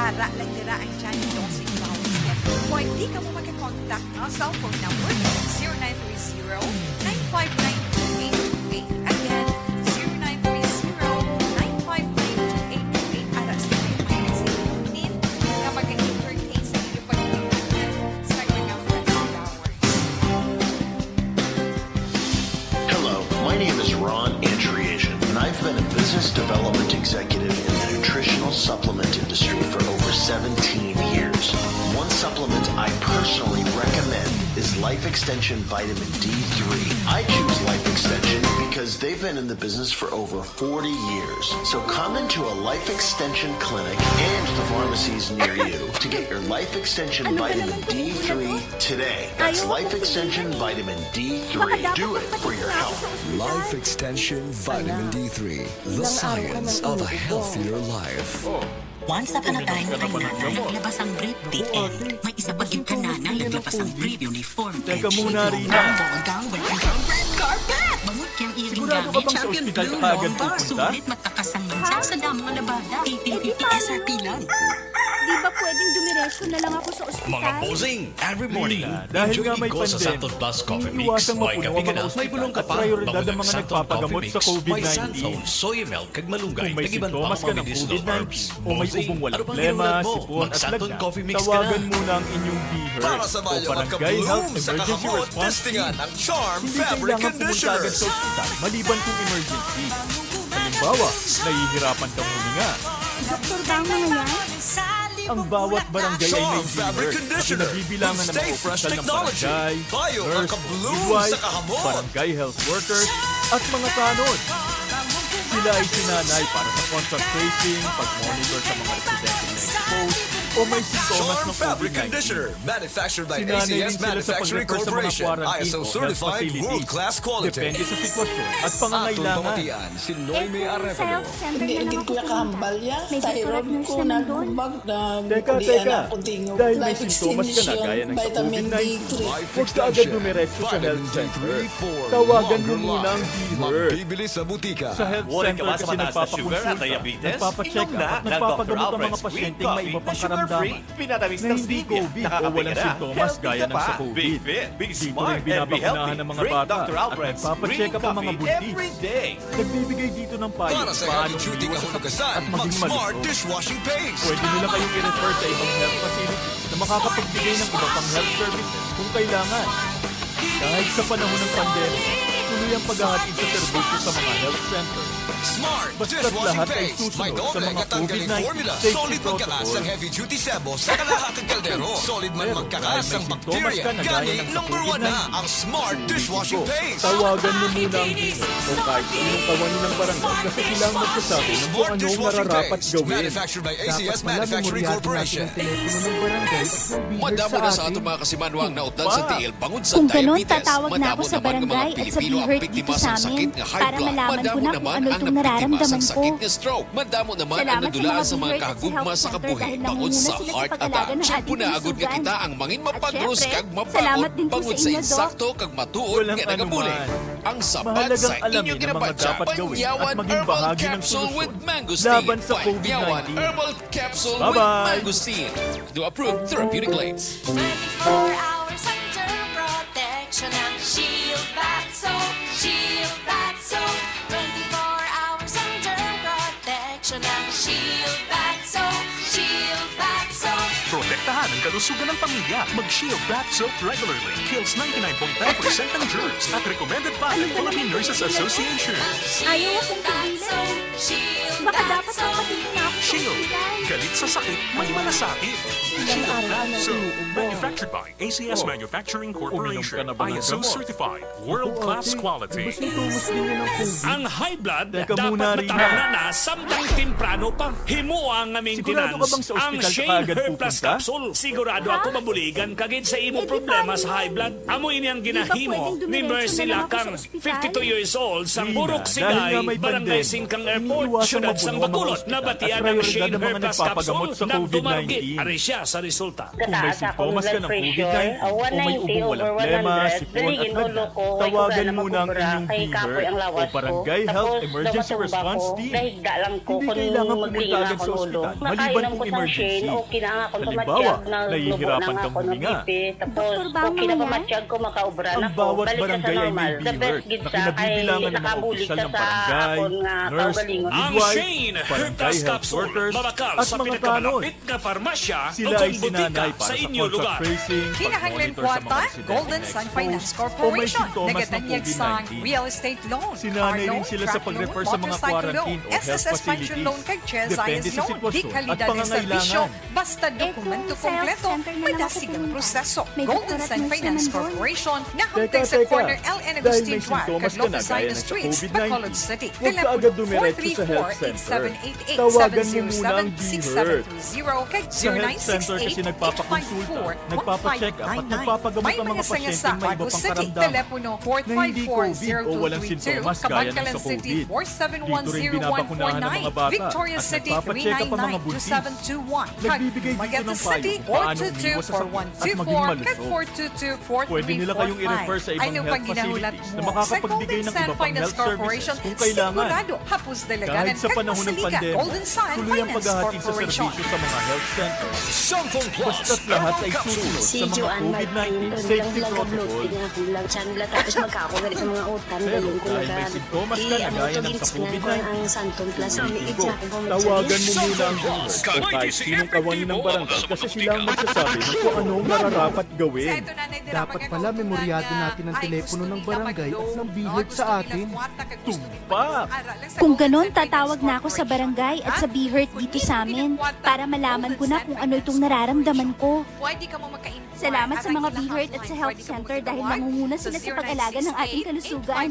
ara lang nila ang Johnny Dosing Flowers. Kung hindi ka mo makakontakt ang cellphone number 0930-959-2828. Again, 0930-959-2828. Ara sa mga sinin na mag-entertain sa inyo pagkakas sa mga fresh flowers. Hello, my name is Ron Andriasian, and I've been a business development executive in the nutritional supplement industry for over 17 years. One supplement I personally recommend is Life Extension Vitamin D3. I choose Life Extension because they've been in the business for over 40 years. So come into a Life Extension clinic and the pharmacies near you to get your Life Extension Vitamin D3 today. That's Life Extension Vitamin D3. Do it for your health. Life Extension Vitamin D3. The science of a healthier life. Once upon a time, ay nanay, naglabas ang brief, the end. May isa pagib ka nanay, naglabas ang brief, uniform, Teka muna, Rina. red carpet! Bangot kang iring Sigurado ka gamit, bang sa champion ospital blue, ka agad bomba, pupunta? sulit matakasang mansa sa damo ng labada, 1850 SRP lang. Di ba pwedeng dumiretso na lang ako sa ospital? Mga bossing, every morning, Rina, dahil enjoy nga may Igo sa pandemic, Santon Plus Coffee Mix. iniiwasang May mapuno kape ang ka mga na, may ospital bulong ka at pa. prioridad Bawal ang mga Santon nagpapagamot Coffee sa Mix. COVID-19. May Santon, soy milk, kag malunggay, Kung may kag-iban sintomas pang ka mga ng medicinal COVID-19 herbs. o may Bossing, ubong walang ano bang problema, hinulat mo? sipon at Mag-Santon lagnat, Coffee Mix ka tawagan na. muna ang inyong BHERT Para o sa bayo Barangay Health magka-bloom sa Emergency kahamot, Response testingan Team. ang Charm Hindi Fabric kailangan pumunta agad Conditioner. sa ospital maliban kung emergency. Halimbawa, nahihirapan kang huminga. Doktor ba ang mga yan? Ang bawat barangay ay may Charm Fabric BHERT na Conditioner pinabibilangan ng with mga Stay Fresh opisyal ng Technology. barangay, Bayo nurse, magka-bloom midwife, sa kahamot. barangay health workers, at mga tanod. Sila ay sinanay para sa contact tracing, pag-monitor sa mga residente na exposed, o o may sintomas Charm ng Fabric COVID-19. Conditioner, manufactured by Sinanay rin ACS sila sa Manufacturing pag-refer sa mga Corporation, quarantine ISO o health certified facilities. world-class quality. Depende sa sitwasyon at Atong pangangailangan. pamatian, si Noemi Arevalo. Hindi kuya kahambal ya. Thyroid ko nagbubag na Teka, dahil may sintomas ka na gaya ng sa vitamin COVID-19, D3. huwag ka agad dumiretso sa health center. Tawagan mo muna ang D-Herd. Magbibili sa butika. Sa health Worried center ka ba sa kasi mataas na sugar at nagpapakonsulta, diabetes? nagpapacheck Inom na up at ng Dr. nagpapagamot ang mga Alfred's pasyenteng Green may iba pang Coffee na sugar-free, karamdaman pinatamis na ng hindi stevia, COVID o nakakapit walang ka na, sintomas healthy gaya ka ng pa. sa Be COVID. fit, be Dito smart, rin and be binabakunahan healthy. ng mga Drink bata Dr. at Alfred's nagpapacheck Green up ang mga Coffee buntis. every day. Nagbibigay dito ng payo Para sa paano healthy duty umiwas sa sakit kahunugasan, at maging mag-smart malusog. dishwashing paste. Pwede nila kayong i-refer sa ibang health facilities na makakapagbigay ng iba pang health services kung kailangan. Kahit sa panahon ng pandemic, tuloy ang paghahatid sa serbisyo sa mga health centers. Smart Basta't dishwashing lahat ay paste. susunod May sa doble mga katanggaling COVID-19 formula. safety Solid magkakas protocol. ang heavy-duty sebo sa kalahakang kaldero. Solid man Pero magkakas dahil may ang sintomas bacteria. ka na gaya Gani, ng sa number 1 na ang Smart dishwashing paste. Tawagan mo muna ang dealer o kahit sinong kawani ng barangay kasi sila ang magsasabi ng kung Smart anong dishwashing nararapat paste. gawin. Manufactured by ACS Manufacturing Corporation. Madamo na sa ato mga kasimanwang nautdan sa tiil bangod sa Kung ganun, diabetes. tatawag na ako Madamo sa naman ng mga barangay at sa Pilipino ang BHERT biktima dito sa sa sakit amin nga high para blood. malaman ko Madamo na kung naman ano ang itong nabiktima nararamdaman sa ko. sakit nga stroke. Madamo naman ang Salamat sa nadula mga sa mga BHERT at sa kahagugma health sa center kabuhi dahil bangod nangunguna sa sila sa heart pag-alaga attack. ng Siya ating po na agad nga kalusugan. kita ang mangin At mapagros syempre, kag salamat mapagod din po bangod sa sa inyo, Doc. insakto kag matuod Walang nga nagabuli. anuman. Ang sapat Mahalagang sa alamin inyong ang mga ginabadya, dapat gawin at Panyawan maging Herbal bahagi ng Capsule solusyon with Mangosteen. laban sa Panyawan COVID-19. Herbal Capsule with Bye-bye. Mangosteen. To approved therapeutic claims. 24 hours under protection ng Shield Bath Soap. Shield Bath Soap. 24 hours under protection ng Shield Bath Soap. Shield Bath Soap. Protektahan ang kalusugan ng pamilya. Mag-Shield Bath Soap regularly. Kills 99.9% ng germs at recommended by the Philippine Nurses Association. Ayaw akong pigilan. Baka dapat magpatingin na ako sa Shield. ospital. Galit sa sakit, may malasakit. Shield Bath Soap. Manufactured by ACS Manufacturing Corporation. Uminom ka na ba ng ISO gamot? certified. World-class quality. Sintomas din yun ng COVID. Ang high blood Teka dapat muna, Rina. matama na samtang temprano pa. Himo ang Sigurado ka bang sa ang ospital ka Shane kaagad Herb Plus pupunta? Capsule. Sigurado ako mabuligan kagid sa imo Eh, di problema ba, sa high blood. Amoy niyang Di ba ginahimo pwedeng ni dumiretso Mercy na lang ako Lakang, sa ospital? 52 years old, sa Rina, Burok dahil Sigay, nga may Barangay pandemya, Singkang Airport, iniiwasan Syudad mabuno Sang ang mga Bacolod, ospital nabatian at ng prioridad Shane ng mga Herb Plus nagpapagamot Capsule sa na dumargi. COVID-19. Ari siya sa resulta. Kung may sintomas ka ng COVID-19 o may ubong walang plema, sipon at lagnat, tawagan muna ang inyong DHERT o Barangay Health Emergency Response Team. Hindi kailangan pumunta agad sa ospital maliban kung emergency. Halimbawa, nahihirapan kang huminga. Doktor Bangman yan? Ang bawat barangay ay may DHERT na kinabibilangan ng mga opisyal ng barangay, nurse, Ang midwife, Shane Herb barangay Plus health Capsule, workers, babakal at sa mga pinakamalapit tanod. na farmasya o Sila ay kung butika sinanay sa para sa inyong contact lugar. tracing, Kinahanglan pag-monitor sa mga kwata, residente Golden na Sun exposed Finance o may Corporation, sintomas ng nagatanyag sang COVID-19. real estate loan, Sinanay car rin loan, sila sa truck pag-refer loan, sa mga motorcycle loan, quarantine o health SSS pension facilities. loan kay Chess Depende IS sa loan, di sitwasyon at kalidad ng serbisyo, pangangailangan. basta dokumento kung sa health kompleto, center na may lang ako dasigang pumunta. proseso. May Golden doktor at Sun nurse Finance naman doon. Corporation, nahantay sa corner LN dahil Agustin may Drive, sintomas ka na Carlota gaya Zayda ng sa Streets, COVID-19, Bacolod City. huwag ka agad dumiretso sa health center. Tawagan mo muna ang DHERT. Sa health center kasi nagpapakonsulta, nagpapacheck up at nagpapagamot ang mga pasyenteng may iba pang karamdaman Telepono na hindi COVID o walang sintomas gaya ng sa COVID. Dito rin binabakunahan ng mga bata Victoria at City nagpapacheck up ang mga buntis. 3721. Nagbibigay dito ng payo kung paano umiwas sa sakit at maging malusog. Pwede nila kayong i-refer sa ibang health facilities na makakapagbigay ng iba pang health services kung kailangan. Kahit sa panahon ng pandemya, tuloy ang paghahatid sa serbisyo sa mga health centers. Basta't lahat ay susunod sa mga COVID-19 safety protocol. Tapos magkakagali sa mga utang. Pero dahil may sintomas ka na gaya ng sa COVID-19, tawagan mo muna ang DHERT o kahit sinong kawani ng barangay kasi sila ang magsasabi ng kung anong nararapat gawin. Dapat pala memoryado natin ang telepono ng barangay at ng BHERT sa atin. Tumpak! Kung ganon, tatawag na ako sa barangay at sa BHERT i-heart dito sa amin para malaman ko na kung ano itong nararamdaman ko. Pwede ka mo maka-inquire. Salamat sa mga Ang B-Heart at sa Health Center dahil nangunguna sila sa pag-alaga ng ating kalusugan.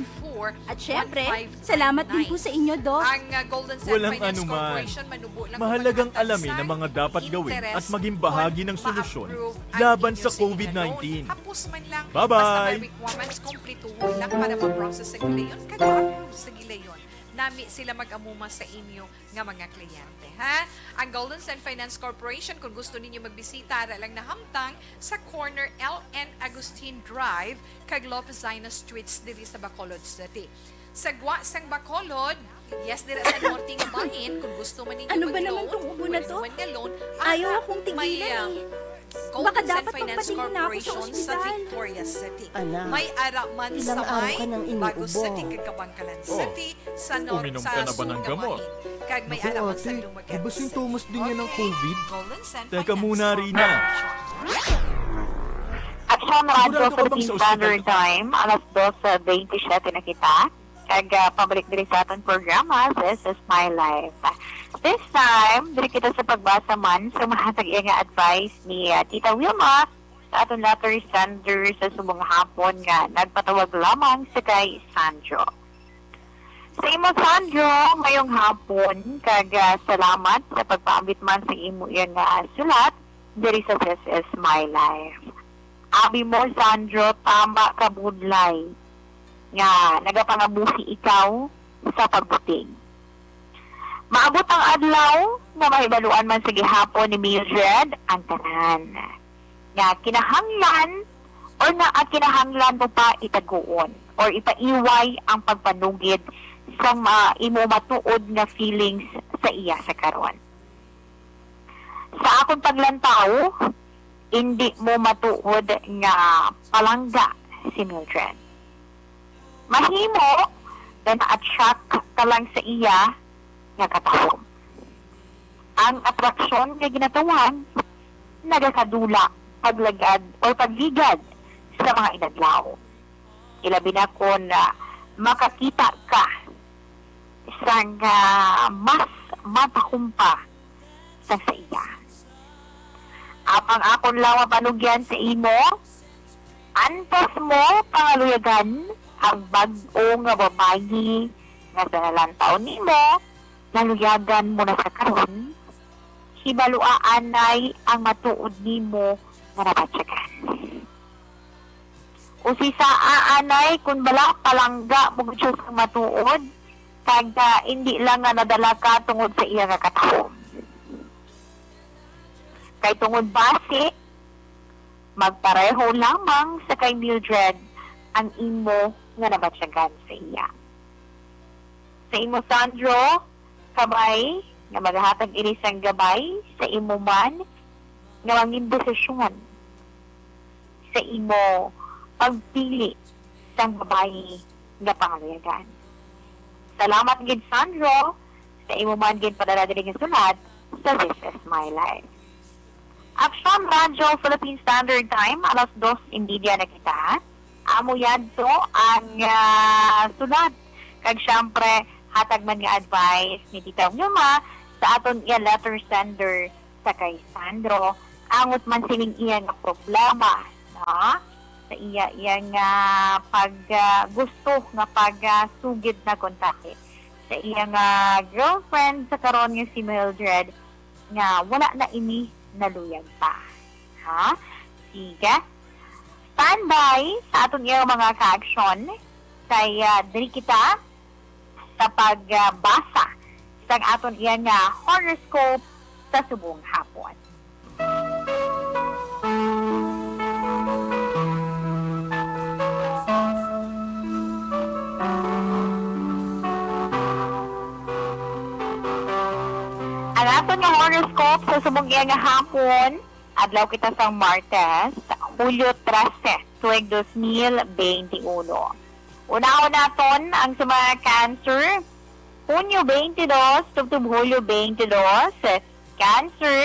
At syempre, salamat din po sa inyo, Doc. Ang Golden Sand Walang Finance anuman. Corporation manubo lang Mahalagang kung alamin ang mga dapat gawin at maging bahagi ng solusyon ma-approve laban ang sa inyong COVID-19. loan. Hapos man lang. Bye-bye. Basta may requirements, kompletuhon lang para ma-process sa gilayon. Kada-approve sa gilayon. Nami sila mag-amuma sa inyo nga mga kliyente. Ha? Ang Golden Sand Finance Corporation, kung gusto ninyo magbisita, lang nahamtang sa corner LN Agustin Drive, kag Lopezina Streets, diri sa Bacolod City. Sa Gwa sang Bacolod, yes, dira sa norte nga bahin, kung gusto man ninyo Ano ba mag-loan, naman tong ubo na to? man nga loan, Ayaw ana, akong may, tigilan eh. Golden Baka Sand dapat Finance magpatingin na ako sa Corporation sa ospital. Victoria City. Anak, May araman ilang sa araw may ka nang Bago iniubo. City, kag Kabangkalan Oh, City, sa North, uminom sa ka na ba ng gamot? Sugamahin. Kag may Naku, araman ate, sa Dumaguete di ba sintomas din yan ng COVID? Golden Sand Teka Finance muna, Rina. Corporation. At sa mga Sigurado ka bang Philippine sa Standard ospital? Time, alas 2:27 na kita. Kag pabalik diri sa atong programa, This is My Life. This time, diri kita sa pagbasa man sa mahatag iya nga advice ni Tita Wilma sa atong letter sender sa subong hapon nga nagpatawag lamang sa kay Sandro. Sa imo Sandro, ngayong hapon, kag salamat sa pagpaambit man sa imo iya nga sulat diri sa This is My Life. Abi mo, Sandro, tama ka budlay nga nagapangabuhi ikaw sa pagbuting. Maabot ang adlaw na mahibaluan man sa gihapon ni Mildred ang tanan. Nga kinahanglan or na kinahanglan mo pa itaguon or ipaiway ang pagpanugid sa imo matuod nga feelings sa iya sa karon. Sa akong paglantaw, hindi mo matuod nga palangga si Mildred. Mahimo na na-attract ka lang sa iya nga katahom. Ang atraksyon nga ginatawan, nagakadula, paglagad o pagligad sa mga inadlaw. Ilabi na ko na makakita ka sa mas matakumpa sa iya. Apang akon lang panugyan sa imo, antas mo pangaluyagan ang bag-o nga babayi nga sa nalantaw nimo, naluyagan mo na sa karon, hibaluaan ay ang matuod nimo nga nabatsagan. O si sa aanay, kung bala palangga mo gusto sa matuod, kag hindi lang nga nadala ka tungod sa iya nga katahom. Kay tungod base, magpareho lamang sa kay Mildred ang imo nga nabatsagan sa iya. Sa imo, Sandro, kabay, nga maghatag inisang gabay sa imo man, nga mangin desisyon sa imo pagpili sa babae nga pangaluyagan. Salamat gid, Sandro, sa imo man gid padala diri nga sulat sa This is My Life. Action Radio Philippine Standard Time, alas 2:00 na kita. Amo yadto ang sulat. Kag syempre, hatag man nga advice ni Tita Wilma sa aton iya letter sender sa kay Sandro. Angot man sining iya nga problema, no? Sa iya nga pag gusto nga sugid na kontakte. Sa iya nga girlfriend sa karon nga si Mildred nga wala na ini naluyag pa. Ha? Sige. Standby sa atong iyang mga ka-action kay diri kita sa pagbasa sa aton iyang horoscope sa subong hapon. Ang aton nga horoscope sa subong iyang hapon, adlaw kita sa Martes, Hulyo 13, tuig 2021. Una-una naton ang sa mga Cancer, Hunyo 22, tubtub Hulyo 22, Cancer,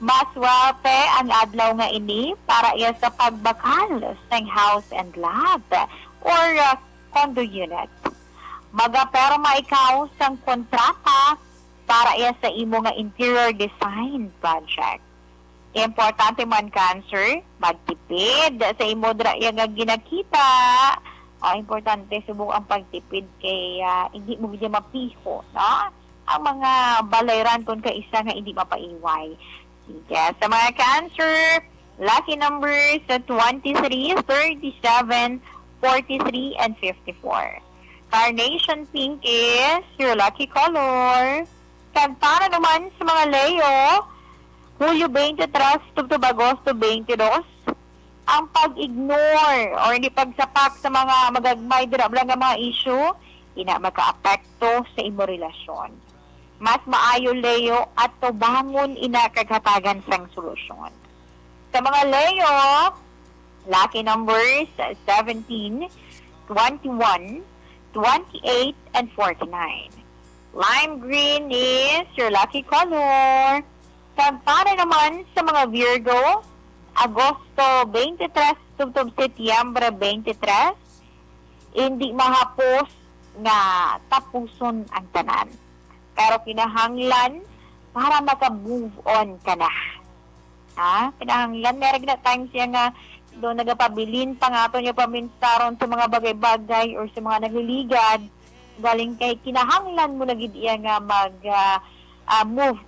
mas wape ang adlaw nga ini para iya sa pagbakal sa house and lot or condo unit. Magaperma ikaw sang kontrata para iya sa imo nga interior design project. Importante man cancer, magtipid sa imo dra iya nga ginakita. Importante subok ang pagtipid kay hindi mo gid mapiho, no? Ang mga balayran kon ka isa nga hindi mapaiway. Sige, sa mga cancer, lucky numbers 23, 37, 43, and 54. Carnation pink is your lucky color. Kag para naman sa mga Leo, Hulyo 23 to Agosto 22, ang pag-ignore or hindi pagsapak sa mga magagmay dirabla nga mga issue, ina maka-apekto sa imo relasyon. Mas maayo Leo at tubangon ina kaghatagan sang solusyon. Sa mga Leo, lucky numbers 17, 21, 28, and 49. Lime green is your lucky color. Kag para naman sa mga Virgo, Agosto 23 to Setyembre 23, hindi mahapos nga tapuson ang tanan. Pero kinahanglan para maka-move on ka na. Kinahanglan, meron na time siya nga doon nagapabilin pa nga ito niya paminsaron sa mga bagay-bagay or sa mga nagliligad. Galing kay kinahanglan mo na gid iya nga move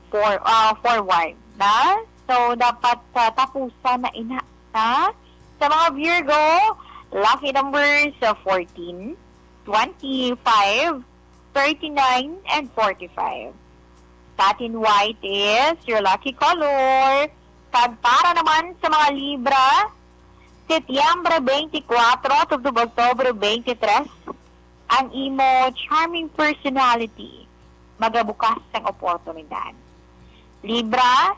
forward. Na? So, dapat tapusan na ina. Ha? Sa mga Virgo, lucky numbers 14, 25, 39, and 45. Satin white is your lucky color. Kag para naman sa mga Libra, Setyembre 24 to Oktubre 23, ang imo charming personality magabukas ng oportunidad. Libra,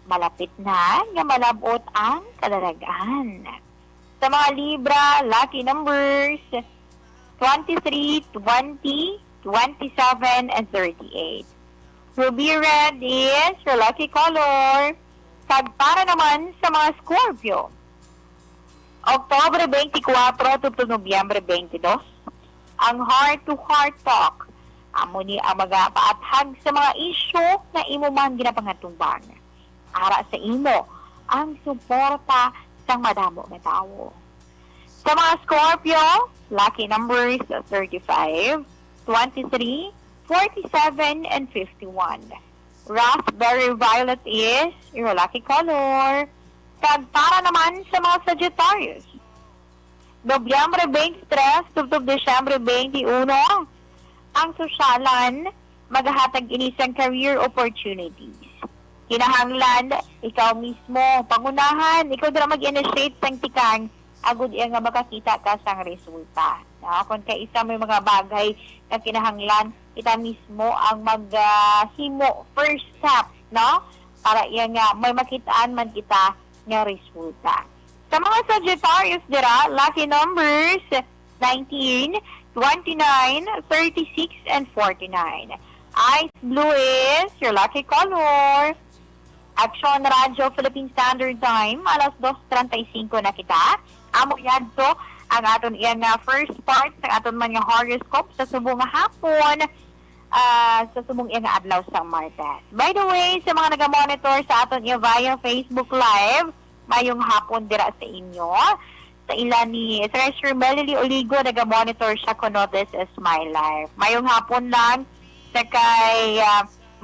malapit na nga malabot ang kadalagan. Sa mga Libra, lucky numbers 23, 20, 27, and 38. Ruby red is your lucky color. Kag para naman sa mga Scorpio, Oktubre 24 to Nobyembre 22, ang heart-to-heart talk, amo ni ang magapaathag sa mga issue na imo man ginapangatubang. Ara sa imo ang suporta sang madamo nga tawo. Sa mga Scorpio, lucky numbers 35, 23, 47, and 51. Raspberry violet is your lucky color. Kag para naman sa mga Sagittarius, Nobyembre 23 to Desyembre 21, ang sosyalan maghahatag inisang career opportunities. Kinahanglan, ikaw mismo, pangunahan, ikaw dira mag-initiate sang tikang, agud iya nga makakita ka sang resulta. Kung kaisa may mga bagay na kinahanglan, kita mismo ang maghimo first step, no? Para iya nga may makitaan man kita nga resulta. Sa mga Sagittarius dira, lucky numbers 19, 29, 36, and 49. Ice blue is your lucky color. Action Radio Philippine Standard Time, alas 2:35 na kita. Amo yan to ang aton iyang first part sa aton man nga horoscope sa subong hapon sa subong iyang adlaw sa Martes. By the way, sa mga naga-monitor sa aton iya via Facebook Live, mayong hapon dira sa inyo. Sa ilan ni Treasurer Melody Oligo, naga-monitor siya kuno This Is My Life. Mayong hapon lang sa kay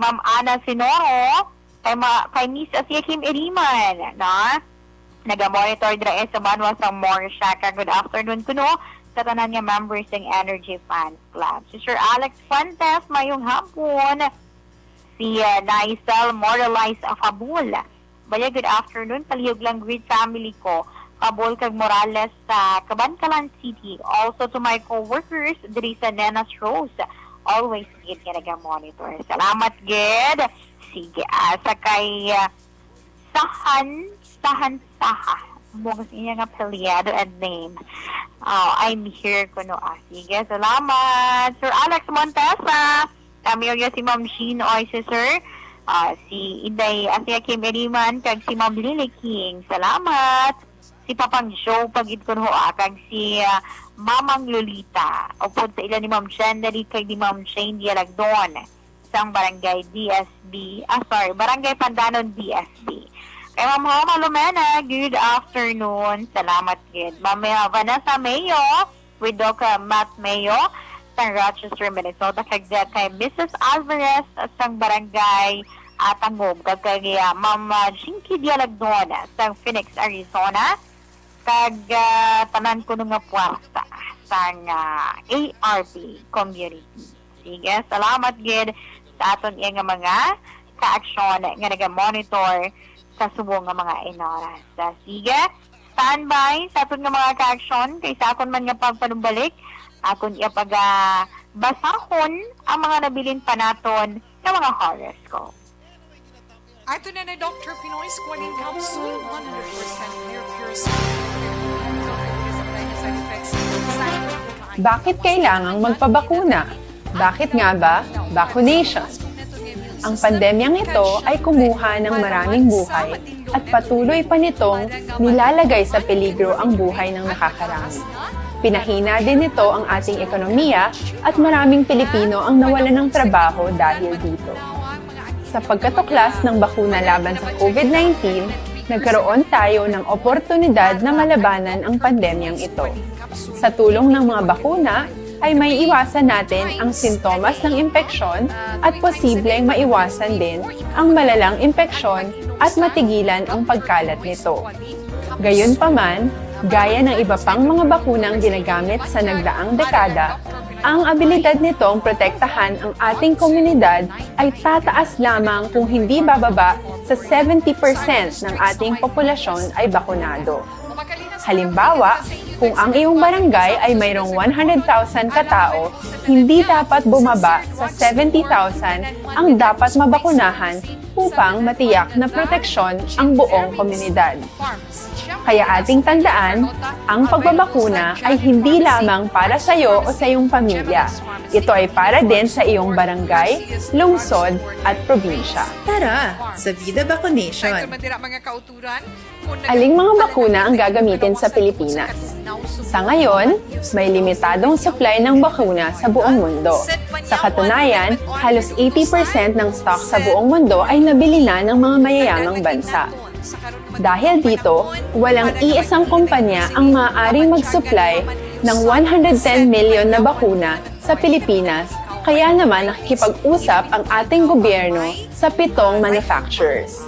Ma'am Ana Sinoro, kay Miss Asia Kim Iriman, na naga-monitor dira sa Banwa sa Morsaka. Good afternoon kuno sa tanan nga members ng Energy Fans Club. Si Sir Alex Fuentes, mayong hapon. Si Naisel Moralize Afabul. Baya, good afternoon. Palihog lang great family ko. Kabol kag Morales sa Cabancalan City. Also to my co-workers, diri sa Nenas Rose. Always gid ka naga-monitor. Salamat, gid. Sige, sa kay Sahan. Mga siya nga apelyado and name. I'm here kuno. Sige, salamat. Sir Alex Montesa. Kami yung si Ma'am Sheen o si Sir. Si Inday Asia Kim Eriman, kag si Ma'am Lily King. Salamat. Si Papang Joe, pagid ko ho, kag si Mamang Lolita. O po sa ilan ni Ma'am Shendari, kag ni Ma'am Shane Dialagdon. sang barangay Barangay Pandanon DSB. Kay Ma'am Homa Lumena, good afternoon. Salamat gid. Ma'am Vanessa Mayo, with Doc Matt Mayo, sa Rochester, Minnesota. Kay Mrs. Alvarez sang barangay Tangog. Kay Ma'am Jinky Dialagdon sa Phoenix, Arizona. Kag tanan ko nga puwasta sang ARP community. Sige, salamat gid sa aton nga mga ka-aksyon nga naga-monitor sa subong nga mga inoras. Sige, standby sa aton nga mga ka-aksyon kay sa akon man nga pagpanumbalik, akon basahon ang mga nabilin pa naton nga mga horoscope. Ato na na Dr. Pinoy Squalene Capsule, 100% pure Bakit kailangang magpabakuna? Bakit nga ba? Vaccination. Ang pandemyang ito ay kumuha ng maraming buhay at patuloy pa nitong nilalagay sa peligro ang buhay ng nakakarami. Pinahina din nito ang ating ekonomiya at maraming Pilipino ang nawalan ng trabaho dahil dito. Sa pagkatuklas ng bakuna laban sa COVID-19, nagkaroon tayo ng oportunidad na malabanan ang pandemyang ito. Sa tulong ng mga bakuna, ay may iwasan natin ang sintomas ng impeksyon at posibleng maiwasan din ang malalang impeksyon at matigilan ang pagkalat nito. Gayunpaman, gaya ng iba pang mga bakunang ginagamit sa nagdaang dekada, ang abilidad nitong protektahan ang ating komunidad ay tataas lamang kung hindi bababa sa 70% ng ating populasyon ay bakunado. Halimbawa, kung ang iyong barangay ay mayroong 100,000 katao, hindi dapat bumaba sa 70,000 ang dapat mabakunahan upang matiyak na proteksyon ang buong komunidad. Kaya ating tandaan, ang pagbabakuna ay hindi lamang para sa iyo o sa iyong pamilya. Ito ay para din sa iyong barangay, lungsod at probinsya. Tara, sa Vida Vaccination. Aling mga bakuna ang gagamitin sa Pilipinas? Sa ngayon, may limitadong supply ng bakuna sa buong mundo. Sa katunayan, halos 80% ng stock sa buong mundo ay nabili na ng mga mayayamang bansa. Dahil dito, walang iisang kumpanya ang maaaring mag-supply ng 110 million na bakuna sa Pilipinas, kaya naman nakikipag-usap ang ating gobyerno sa 7 manufacturers.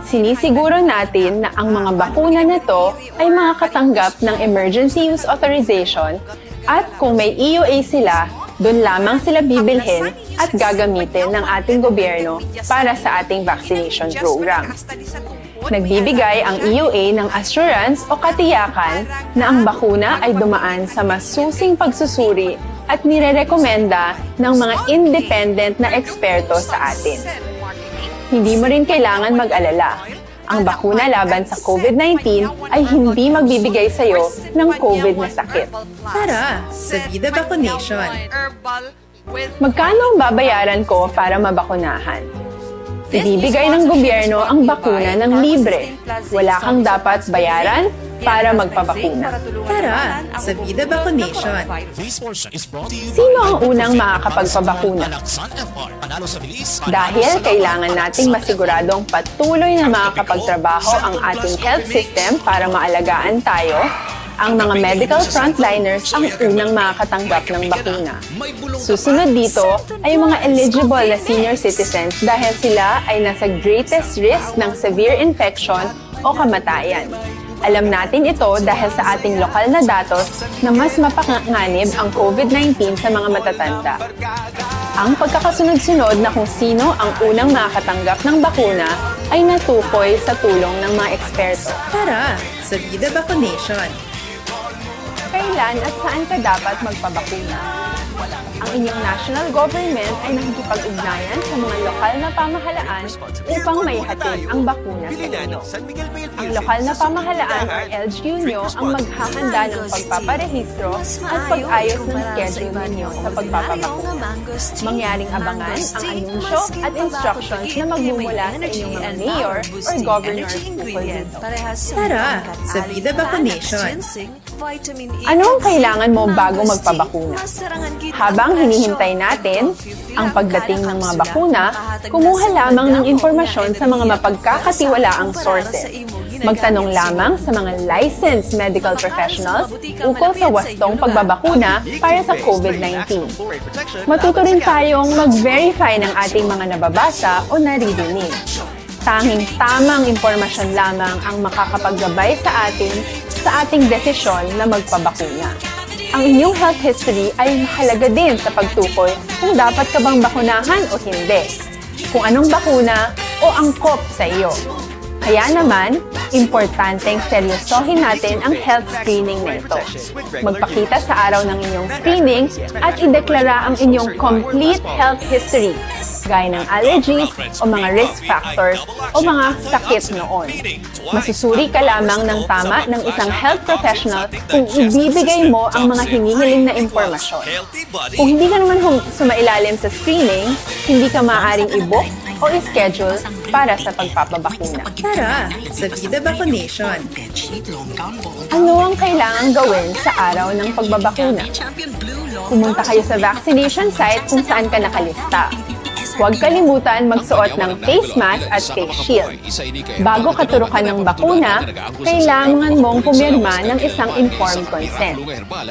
Sinisiguro natin na ang mga bakuna na to ay makakatanggap ng Emergency Use Authorization at kung may EUA sila, doon lamang sila bibilhin at gagamitin ng ating gobyerno para sa ating vaccination program. Nagbibigay ang EUA ng assurance o katiyakan na ang bakuna ay dumaan sa masusing pagsusuri at nirerekomenda ng mga independent na eksperto sa atin. Hindi mo rin kailangan mag-alala. Ang bakuna laban sa COVID-19 ay hindi magbibigay sa iyo ng COVID na sakit. Tara, sa Vida Vaccination. Magkano ang babayaran ko para mabakunahan? Ibibigay ng gobyerno ang bakuna ng libre. Wala kang dapat bayaran para magpabakuna. Tara, sa Vida Vaccination. Sino ang unang makakapagpabakuna? Dahil kailangan nating masiguradong patuloy na makakapagtrabaho ang ating health system para maalagaan tayo, ang mga medical frontliners ang unang makakatanggap ng bakuna. Susunod dito ay mga eligible na senior citizens dahil sila ay nasa greatest risk ng severe infection o kamatayan. Alam natin ito dahil sa ating lokal na datos na mas mapanganib ang COVID-19 sa mga matatanda. Ang pagkakasunod-sunod na kung sino ang unang makakatanggap ng bakuna ay natukoy sa tulong ng mga eksperto. Tara, sa Vida Vaccination. Kailan at saan ka dapat magpabakuna? Ang inyong national government ay nakikipag-ugnayan sa mga lokal na pamahalaan upang maihatid ang bakuna sa inyo. Ang lokal na pamahalaan o LGU nyo ang maghahanda ng pagpaparehistro at pag-ayos ng schedule ninyo sa pagpapabakuna. Mangyaring abangan ang anunsyo at instructions na magmumula sa inyong mga mayor or governors ukol dito. Tara, sa Vida Vaccination. Ano ang kailangan mo bago magpabakuna? Habang hinihintay natin ang pagdating ng mga bakuna, kumuha lamang ng impormasyon sa mga mapagkakatiwalaang sources. Magtanong lamang sa mga licensed medical professionals ukol sa wastong pagbabakuna para sa COVID-19. Matuto rin tayong mag-verify ng ating mga nababasa o naririnig. Tanging tamang impormasyon lamang ang makakapaggabay sa ating desisyon na magpabakuna. Ang inyong health history ay mahalaga din sa pagtukoy kung dapat ka bang bakunahan o hindi, kung anong bakuna o angkop sa iyo. Kaya naman, importanteng seryosohin natin ang health screening na ito. Magpakita sa araw ng inyong screening at ideklara ang inyong complete health history, gaya ng allergies o mga risk factors o mga sakit noon. Masusuri ka lamang ng tama ng isang health professional kung ibibigay mo ang mga hinihiling na impormasyon. Kung hindi ka naman sumailalim sa screening, hindi ka maaaring i-book o i-schedule para sa pagpapabakuna. Tara, sa Vida Vaccination. Ano ang kailangan gawin sa araw ng pagbabakuna? Pumunta kayo sa vaccination site kung saan ka nakalista. Huwag kalimutan magsuot ng face mask at face shield. Bago ka turukan ng bakuna, kailangan mong pumirma ng isang informed consent.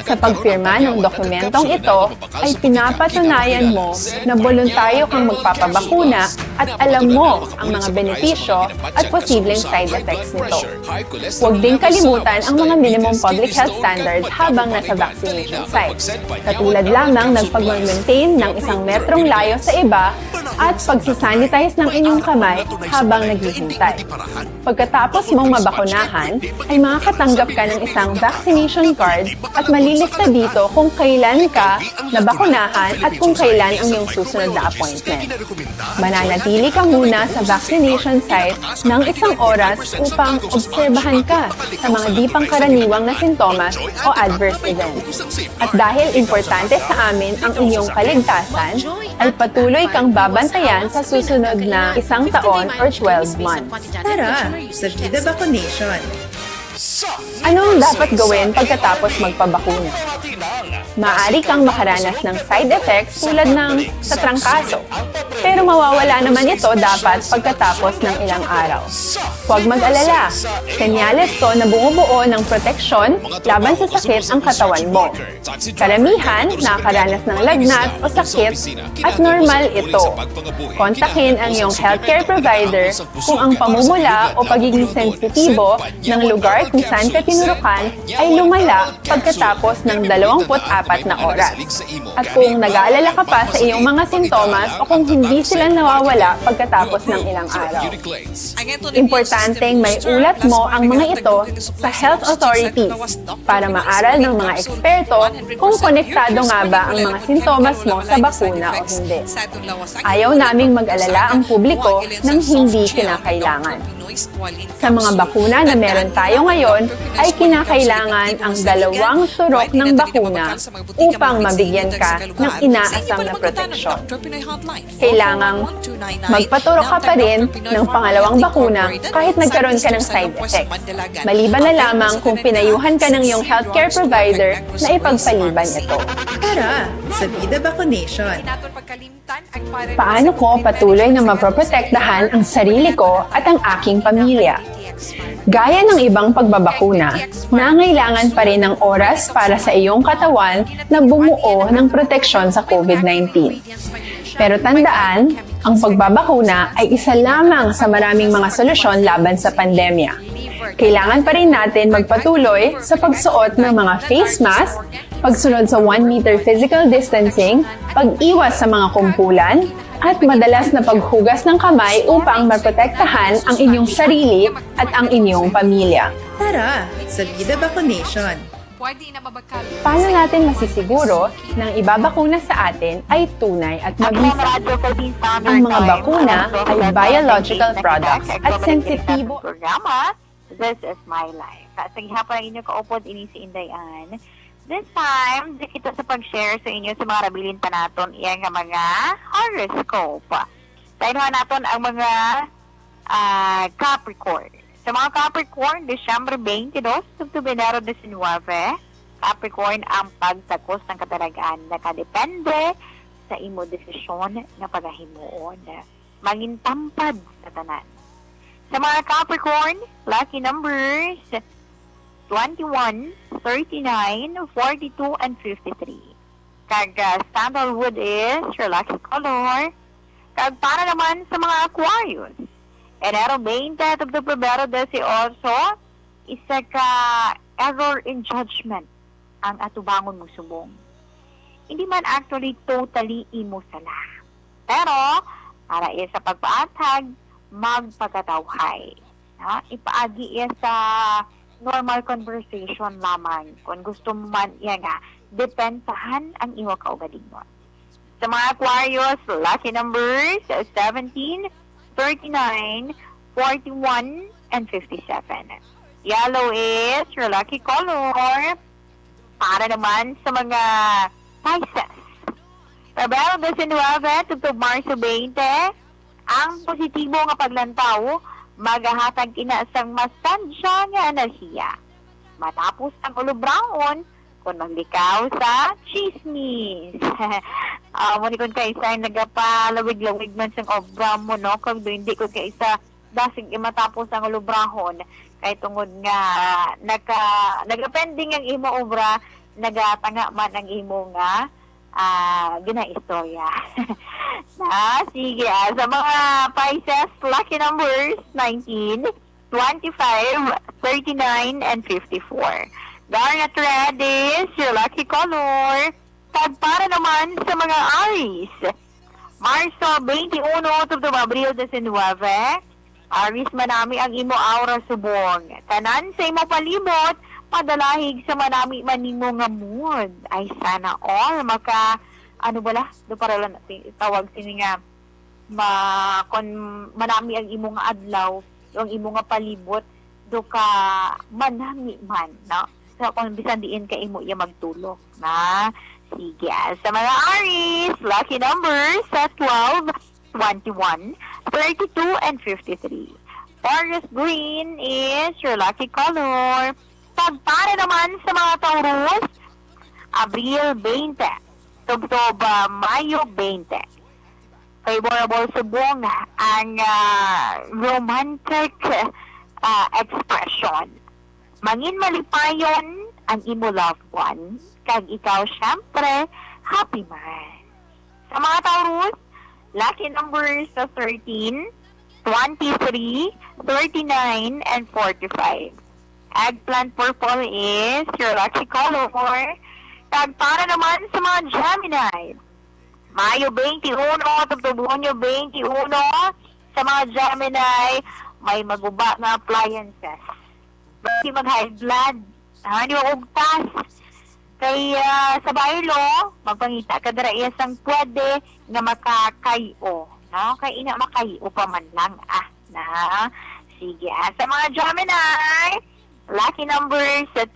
Sa pagpirma ng dokumentong ito, ay pinapatunayan mo na voluntaryo kang magpapabakuna at alam mo ang mga benepisyo at posibleng side effects nito. Huwag din kalimutan ang mga minimum public health standards habang nasa vaccination site. Katulad lamang ng pag-maintain ng 1 metrong layo sa iba at pagsasanitize ng inyong kamay habang naghihintay. Pagkatapos mong mabakunahan, ay makakatanggap ka ng isang vaccination card at malilista dito kung kailan ka nabakunahan at kung kailan ang iyong susunod na appointment. Mananatili ka muna sa vaccination site ng 1 oras upang obserbahan ka sa mga di pangkaraniwang na sintomas o adverse events. At dahil importante sa amin ang inyong kaligtasan, ay patuloy kang babantayan sa susunod na 1 taon or 12 months. Tara, sa Vida Vaccination. Ano ang dapat gawin pagkatapos magpabakuna? Maaari kang makaranas ng side effects tulad ng sa trangkaso. Pero mawawala naman ito dapat pagkatapos ng ilang araw. Huwag mag-alala. Senyales to na bumubuo ng proteksyon laban sa sakit ang katawan mo. Karamihan nakakaranas ng lagnat o sakit at normal ito. Kontakin ang iyong healthcare provider kung ang pamumula o pagiging sensitibo ng lugar kung saan ka tinurukan ay lumala pagkatapos ng 24 na oras. At kung nag-aalala ka pa sa iyong mga sintomas o kung hindi sila nawawala pagkatapos ng ilang araw. Importanteng may ulat mo ang mga ito sa health authorities para maaral ng mga eksperto kung konektado nga ba ang mga sintomas mo sa bakuna o hindi. Ayaw naming mag-alala ang publiko ng hindi kinakailangan. Sa mga bakuna na meron tayo ngayon, ay kinakailangan ang 2 turok ng bakuna upang mabigyan ka ng inaasam na proteksyon. Kailangang magpaturok ka pa rin ng pangalawang bakuna kahit nagkaroon ka ng side effects. Maliban na lamang kung pinayuhan ka ng iyong healthcare provider na ipagpaliban ito. Tara, sa Vida Vaccination. Paano ko patuloy na maproprotektahan ang sarili ko at ang aking pamilya? Gaya ng ibang pagbabakuna, nangailangan pa rin ng oras para sa iyong katawan na bumuo ng proteksyon sa COVID-19. Pero tandaan, ang pagbabakuna ay isa lamang sa maraming mga solusyon laban sa pandemya. Kailangan pa rin natin magpatuloy sa pagsuot ng mga face mask, pagsunod sa 1 meter physical distancing, pag-iwas sa mga kumpulan, at madalas na paghugas ng kamay upang maprotektahan ang inyong sarili at ang inyong pamilya. Tara, sa Vida Vaccination. Paano natin masisiguro na ang ibabakuna sa atin ay tunay at mabisa? Ang mga bakuna ay biological products at sensitibo. Programa, This is My Life. Sa gihapon ang inyong kaupod, ini si Indayan. This time, di kita sa pag-share sa inyo sa mga rabilin pa naton iyang mga horoscope. Sa inuha naton ang mga Capricorn. Sa mga Capricorn, Disyembre 22, Octubre 19, Capricorn, ang pagtagos ng katalagaan nakadepende sa imo desisyon na paghahimuon. Maging tampad sa tanan. Sa mga Capricorn, lucky numbers 21, 39, 42, and 53. Kag sandalwood is your lucky color. Kag para naman sa mga Aquarius, Enero 20 of the Febrero 18, isa ka error in judgment ang atubangon mo subong. Hindi man actually totally imo sala. Pero, para iya sa pagpaatag, magpagkatawhay. Ipaagi iya sa normal conversation lamang. Kung gusto mo man iya nga, depensahan ang iwa kaugalingon. Sa mga Aquarius, lucky numbers 17, 39, 41, and 57. Yellow is your lucky color. Para naman sa mga Pisces. Febrero 19, tugtog Marso 20, ang positibo nga paglantaw, maghahatag kinasang mastansya nga enerhiya. Matapos ang ulubraon, kung maglikaw sa chismis. Muni kung kaisa ay nagapalawig-lawig man siyang obra mo, no? Kung hindi ko kaisa dasig matapos ang ulubrahon, kay tungod nga nagapending ang imo obra, nagatanga man ang imo nga ginaistorya. Sige, sa mga Pisces, lucky numbers 19, 25, 39, and 54. Garnet red is your lucky color. Tag para naman sa mga Aries. Marso 21 to Abril 19. Aries manami ang imo aura subong. Tanan sa imo palibot, padalahig sa manami manimo nga mood. Ay sana all maka ano bala do para lang tawag sini nga kon manami ang imo nga adlaw, ang imo nga palibot do ka manami man, no? So, kung bisan diin ka imo iya magtulog, na? Sige. Sa mga Aries, lucky numbers sa 12, 21, 32, and 53. Forest green is your lucky color. Pagpara naman sa mga Taurus, Abril 20, Tugtog Mayo 20. Favorable subong ang romantic expression. Mangin malipayon ang imo loved one, kag ikaw syempre, happy man. Sa mga Taurus, lucky numbers sa 13, 23, 39, and 45. Eggplant purple is your lucky color. Kag para naman sa mga Gemini, Mayo 21, Hunyo 21, sa mga Gemini, may maguba na appliances. Hindi mag-high blood, hindi maugtas. Kaya sa baylo, magpangita ka dara isang pwede na makakayo. No? Kaya ina makayo pa man lang. Na. Sige. Sa mga Gemini, lucky numbers 12,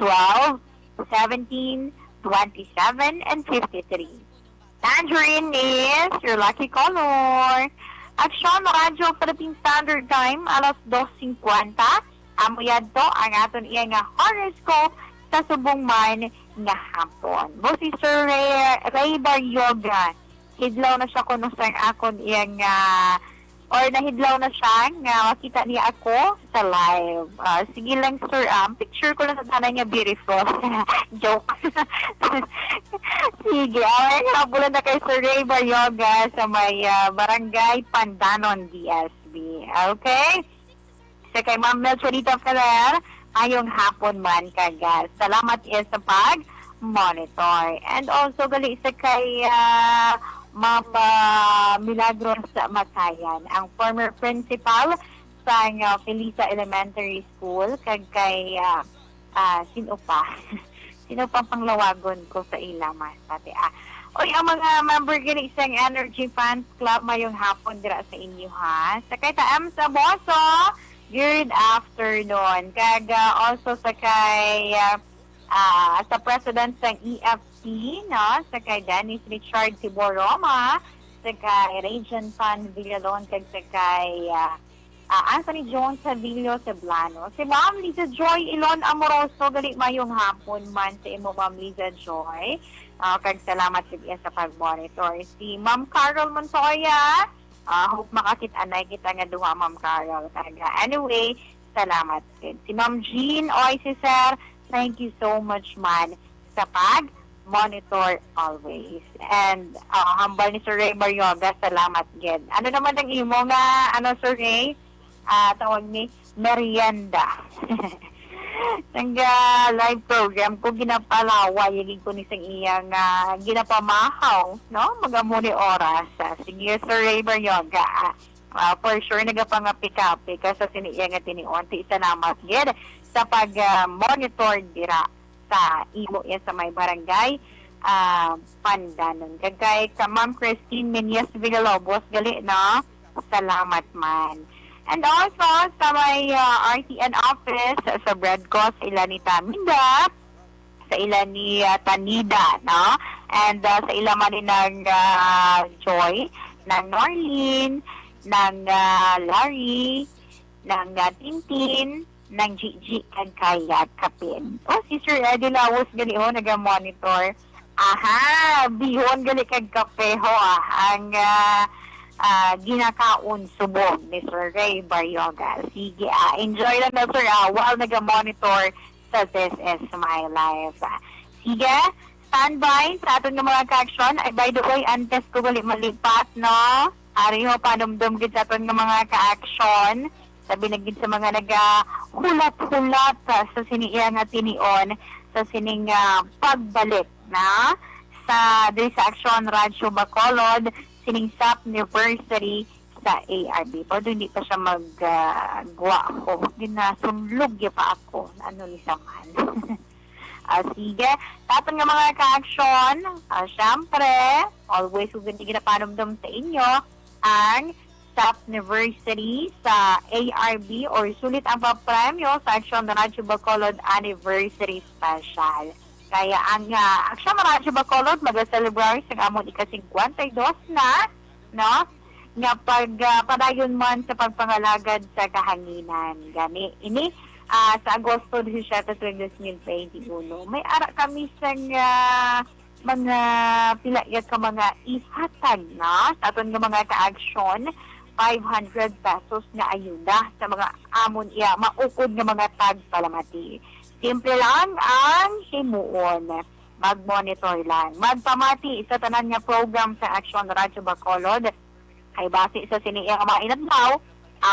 17, 27, and 53. Tangerine is your lucky color. Aksyon, radyo Philippine Standard Time, alas 2:50. Amuyad to ang aton iya nga horoscope sa subong man nga hapon. Mo si Sir Ray Baryoga, hidlaw na siya kuno sa akon iya nga or nahidlaw na siya nga makita niya ako sa live. Sige lang sir, picture ko lang sa tanay niya beautiful. Joke. Sige, habulan na kay Sir Ray Baryoga sa may Barangay Pandanon, DSB. Okay? Sa kay Ma'am Melchorita Ferrer, ayong hapon man kagas. Salamat iya sa pag-monitor. And also, gali sa kay Ma'am Milagros Matayan, ang former principal sa Felisa Elementary School, kag kay sino pa? Sino pa panglawagon ko sa ilaman? Pati, Oy, ang mga member gini isang Energy Fans Club mayong hapon dira sa inyo, ha? Sa kay Taam sa Boso, good afternoon. Kag also sa kay sa president ng EFC, no? Sa kay Dennis Richard Tiboroma, sa kay Regent Fan Villalon, kag sa kay Anthony Jones Savillo Ceblano. Si Ma'am Liza Joy Ilon Amoroso, gali mayong hapon man sa imo Ma'am Liza Joy. Kag salamat sa pag-monitor. Si Ma'am Carol Montoya, hope makakit-anay kita nga duha Ma'am Carol. Anyway, salamat din. Si Ma'am Jean Oy si Sir, thank you so much man sa pag-monitor always. And hambal ni Sir Ray Marioga, salamat din. Ano naman ang imo nga, Sir Ray? Tawag ni merienda. Ang live program ko ginapalawa, yagin ko ni sang iyang ginapamahaw, no? Magamuni oras. Sige, Sir Ray Marioga. For sure, nagapangapikapi ka sa siniyang at tiniunti. Salamat gid sa pag-monitor dira sa imo yan sa may barangay Pandanon. Kagay ka Ma'am Christine Menyes Villalobos, gali, no? Salamat man. And also, sa may RTN office, sa Breadco, sa ilan ni Taminda, sa ilan ni Tanida, no? And sa ilan man din ng Joy, ng Norlene, ng Larry, ng Tintin, ng Gigi, and kaya Kapin. Si Sir Eddie Lawos, gali ho, nag-monitor. Bihon gali kag kapeho, ang ginakaon subog ni Sir Ray Baryoga. Sige, enjoy lang na Sir, while nag-monitor sa This Is My Life. Sige, standby sa aton ng mga ka-action. By the way, antes ko gali malipat, no? Ari ho, panumdum gid sa aton ng mga ka-action. Sabi na gid sa mga nag-hulat-hulat sa siniyang at tinion sa sining pagbalik na sa Action Radyo Bacolod sining SAP University sa ARB. Pero hindi pa siya mag-guwa ako. Ginasunlog pa ako. Ano ni Saman. Sige. Tatang nga mga ka-action, syempre, always kung hindi ginapanumdum sa inyo, ang SAP University sa ARB or sulit ang papremyo sa Action Radyo Bacolod Anniversary Special. Kaya ang Action Radyo Bacolod mag-celebrate sa amon ika-52 na, no? Nga padayon man sa pagpangalagad sa kahanginan. Gani, ini sa Agosto 17, 2021, may ara kami sa mga pilayat ka mga ihatag na sa aton nga mga ka-action 500 pesos na ayuda sa mga amon iya maukod nga mga tag-palamati. Simple lang ang himuon. Mag-monitor lang. Magpamati sa tanan nga program sa Action Radyo Bacolod ay base sa siniyang mga inadlaw,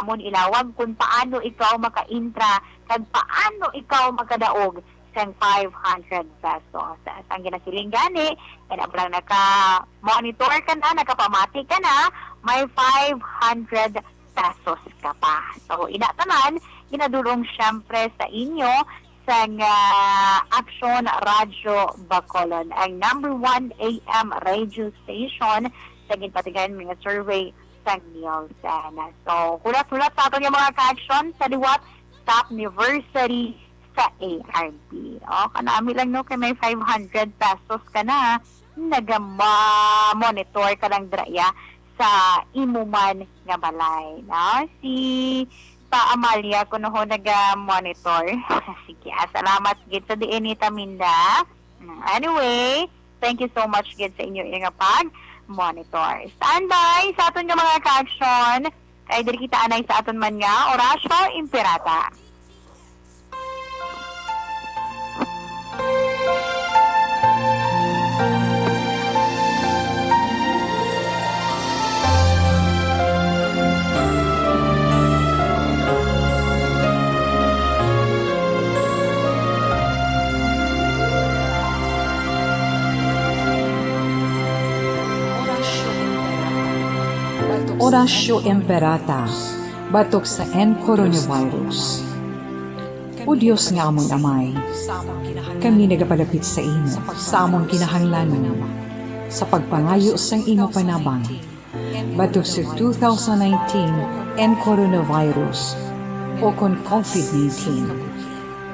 amon ilawag kung paano ikaw maka-intra kag paano ikaw makadaog sa 500 pesos. Ang ginasiling gani, kaya naka-monitor ka na, nakapamati ka na, may 500 pesos ka pa. So, inatanan, ginadulong syempre sa inyo sa Action Radyo Bacolod, ang number 1 AM radio station sa ginpatigayan mga survey sa Nielsen. So, hulat-hulat sa ato yung mga ka-action sa liwat SAP University sa ARB. Kanami lang no, kay may 500 pesos ka na, nag-monitor ka lang draya sa imuman nga balay. No? Si Amalia ko ho nag-monitor. Sige, salamat gid sa diin ni Taminda. Anyway, thank you so much gid sa inyo nga pag-monitor. Standby sa aton nga mga ka-action. Kay diri kita anay sa aton man nga Orasyo Imperata. Orasyo Imperata, batok sa coronavirus. O Diyos nga among amay, kami nagapalapit sa imo, sa among kinahanglanon, sa pagpangayo sang imo panabang, batok sa 2019 coronavirus o kon COVID-19,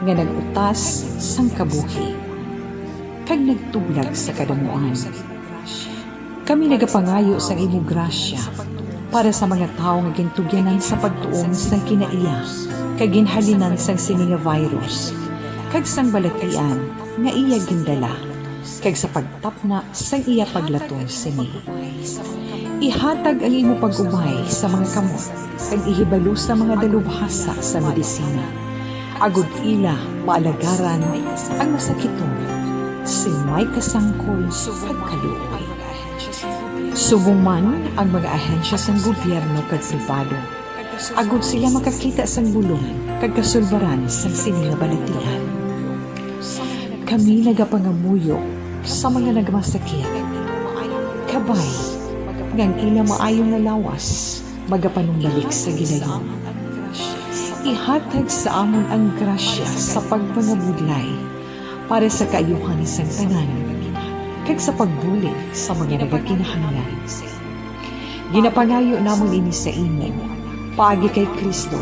nga nagutas sang kabuhi, kag nagtublag sa kadamuan. Kami nagapangayo sa imo grasya, para sa mga tao nga gintugyanan sa pagtuong sang kinaiya, kag ginhalinan sang sininga virus, kag sang balatian nga iya gindala, kag sa pagtapna sang iya paglatong sini. Ihatag ang imo pag-ubay sa mga kamot, kag ihibalo sa mga dalubhasa sa medisina. Agud ila maalagaran ang masakiton, si may kasangkol kag kaluoy. Subong man ang mga ahensya sang gobyerno kag pribado, agud sila makakita sang bulong kag kasulbaran sang sininga balatian. Kami nagapangamuyo sa mga nagmasakit, kabay ngang ila maayong nga lawas magapanumbalik sa ginayon. Ihatag sa amon ang grasya sa pagpangabudlay para sa kaayuhan sang tanan kag sa pagbulig sa mga nagakinahanglan. Ginapangayo namon ini sa imo, paagi kay Kristo,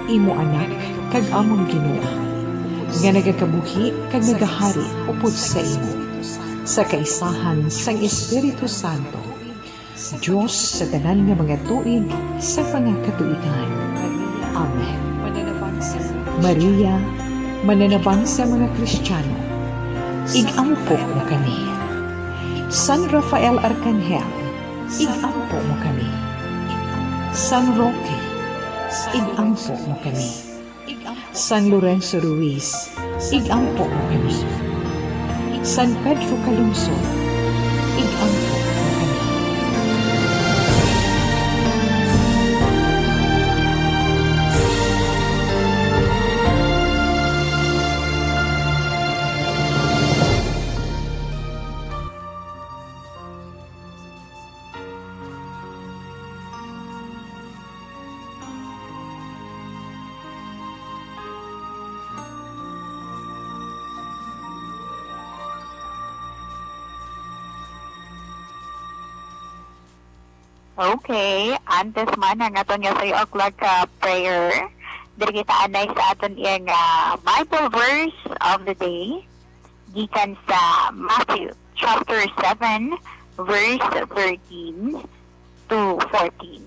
imo anak kag among Ginoo, nga nagakabuhi kag nagahari upod sa imo, sa kaisahan sang Espiritu Santo, Diyos sa tanan nga mga tuig sa pangakatuigan. Amen. Maria, mananabang sa mga Kristiyano, igampo mo kami. San Rafael Arcangel, igampo mo kami. San Roque, igampo mo kami. San Lorenzo Ruiz, igampo mo kami. San Pedro Calungsod, igampo mo kami. Okay, antes man ang aton nga 3 o'clock prayer. Diri kita anay sa aton iyang Bible verse of the day. Gikan sa Matthew chapter 7 verse 13 to 14.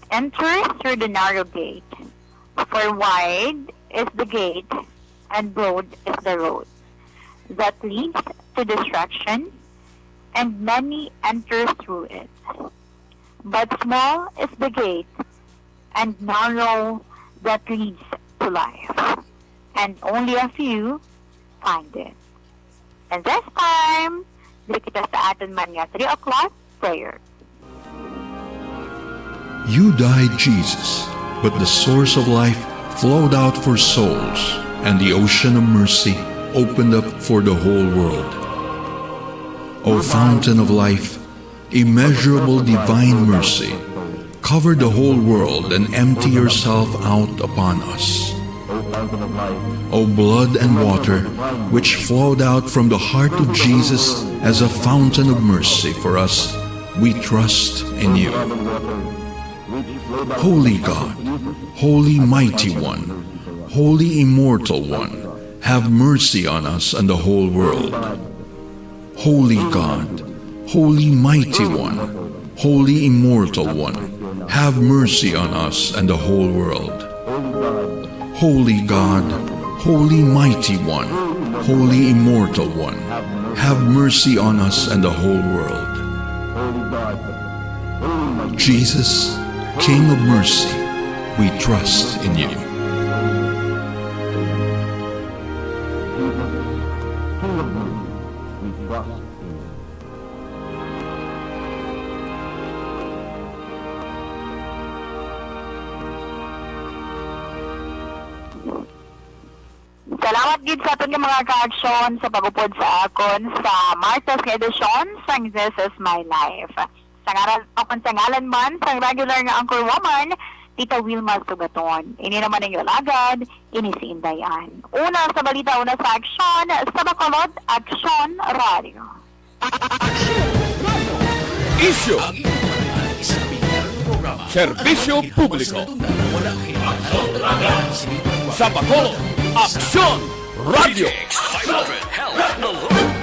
Enter through the narrow gate, for wide is the gate and broad is the road that leads to destruction, and many enter through it. But small is the gate, and narrow that leads to life, and only a few find it. And this time, dili kita sa aton man nga 3 o'clock prayer. You died, Jesus, but the source of life flowed out for souls, and the ocean of mercy opened up for the whole world. O fountain of life, immeasurable divine mercy, cover the whole world and empty yourself out upon us. O blood and water, which flowed out from the heart of Jesus as a fountain of mercy for us, we trust in you. Holy God, Holy Mighty One, Holy Immortal One, have mercy on us and the whole world. Holy God, Holy Mighty One, Holy Immortal One, have mercy on us and the whole world. Holy God, Holy Mighty One, Holy Immortal One, have mercy on us and the whole world. Jesus, King of mercy, we trust in you. Salamat gid sa aton nga mga ka-aksyon sa pagupod sa akon sa Martes nga edisyon sang This Is My Life. Sa ngalan man sang regular nga anchor woman, Tita Wilma Sugaton. Ini naman ang alagad, ini si Indayan. Una sa balita, una sa aksyon, sa Bacolod, Aksyon Radio. Isyo! Serbisyo Publiko. Sa Bacolod, Aksyon Radio! 500 Health Alert!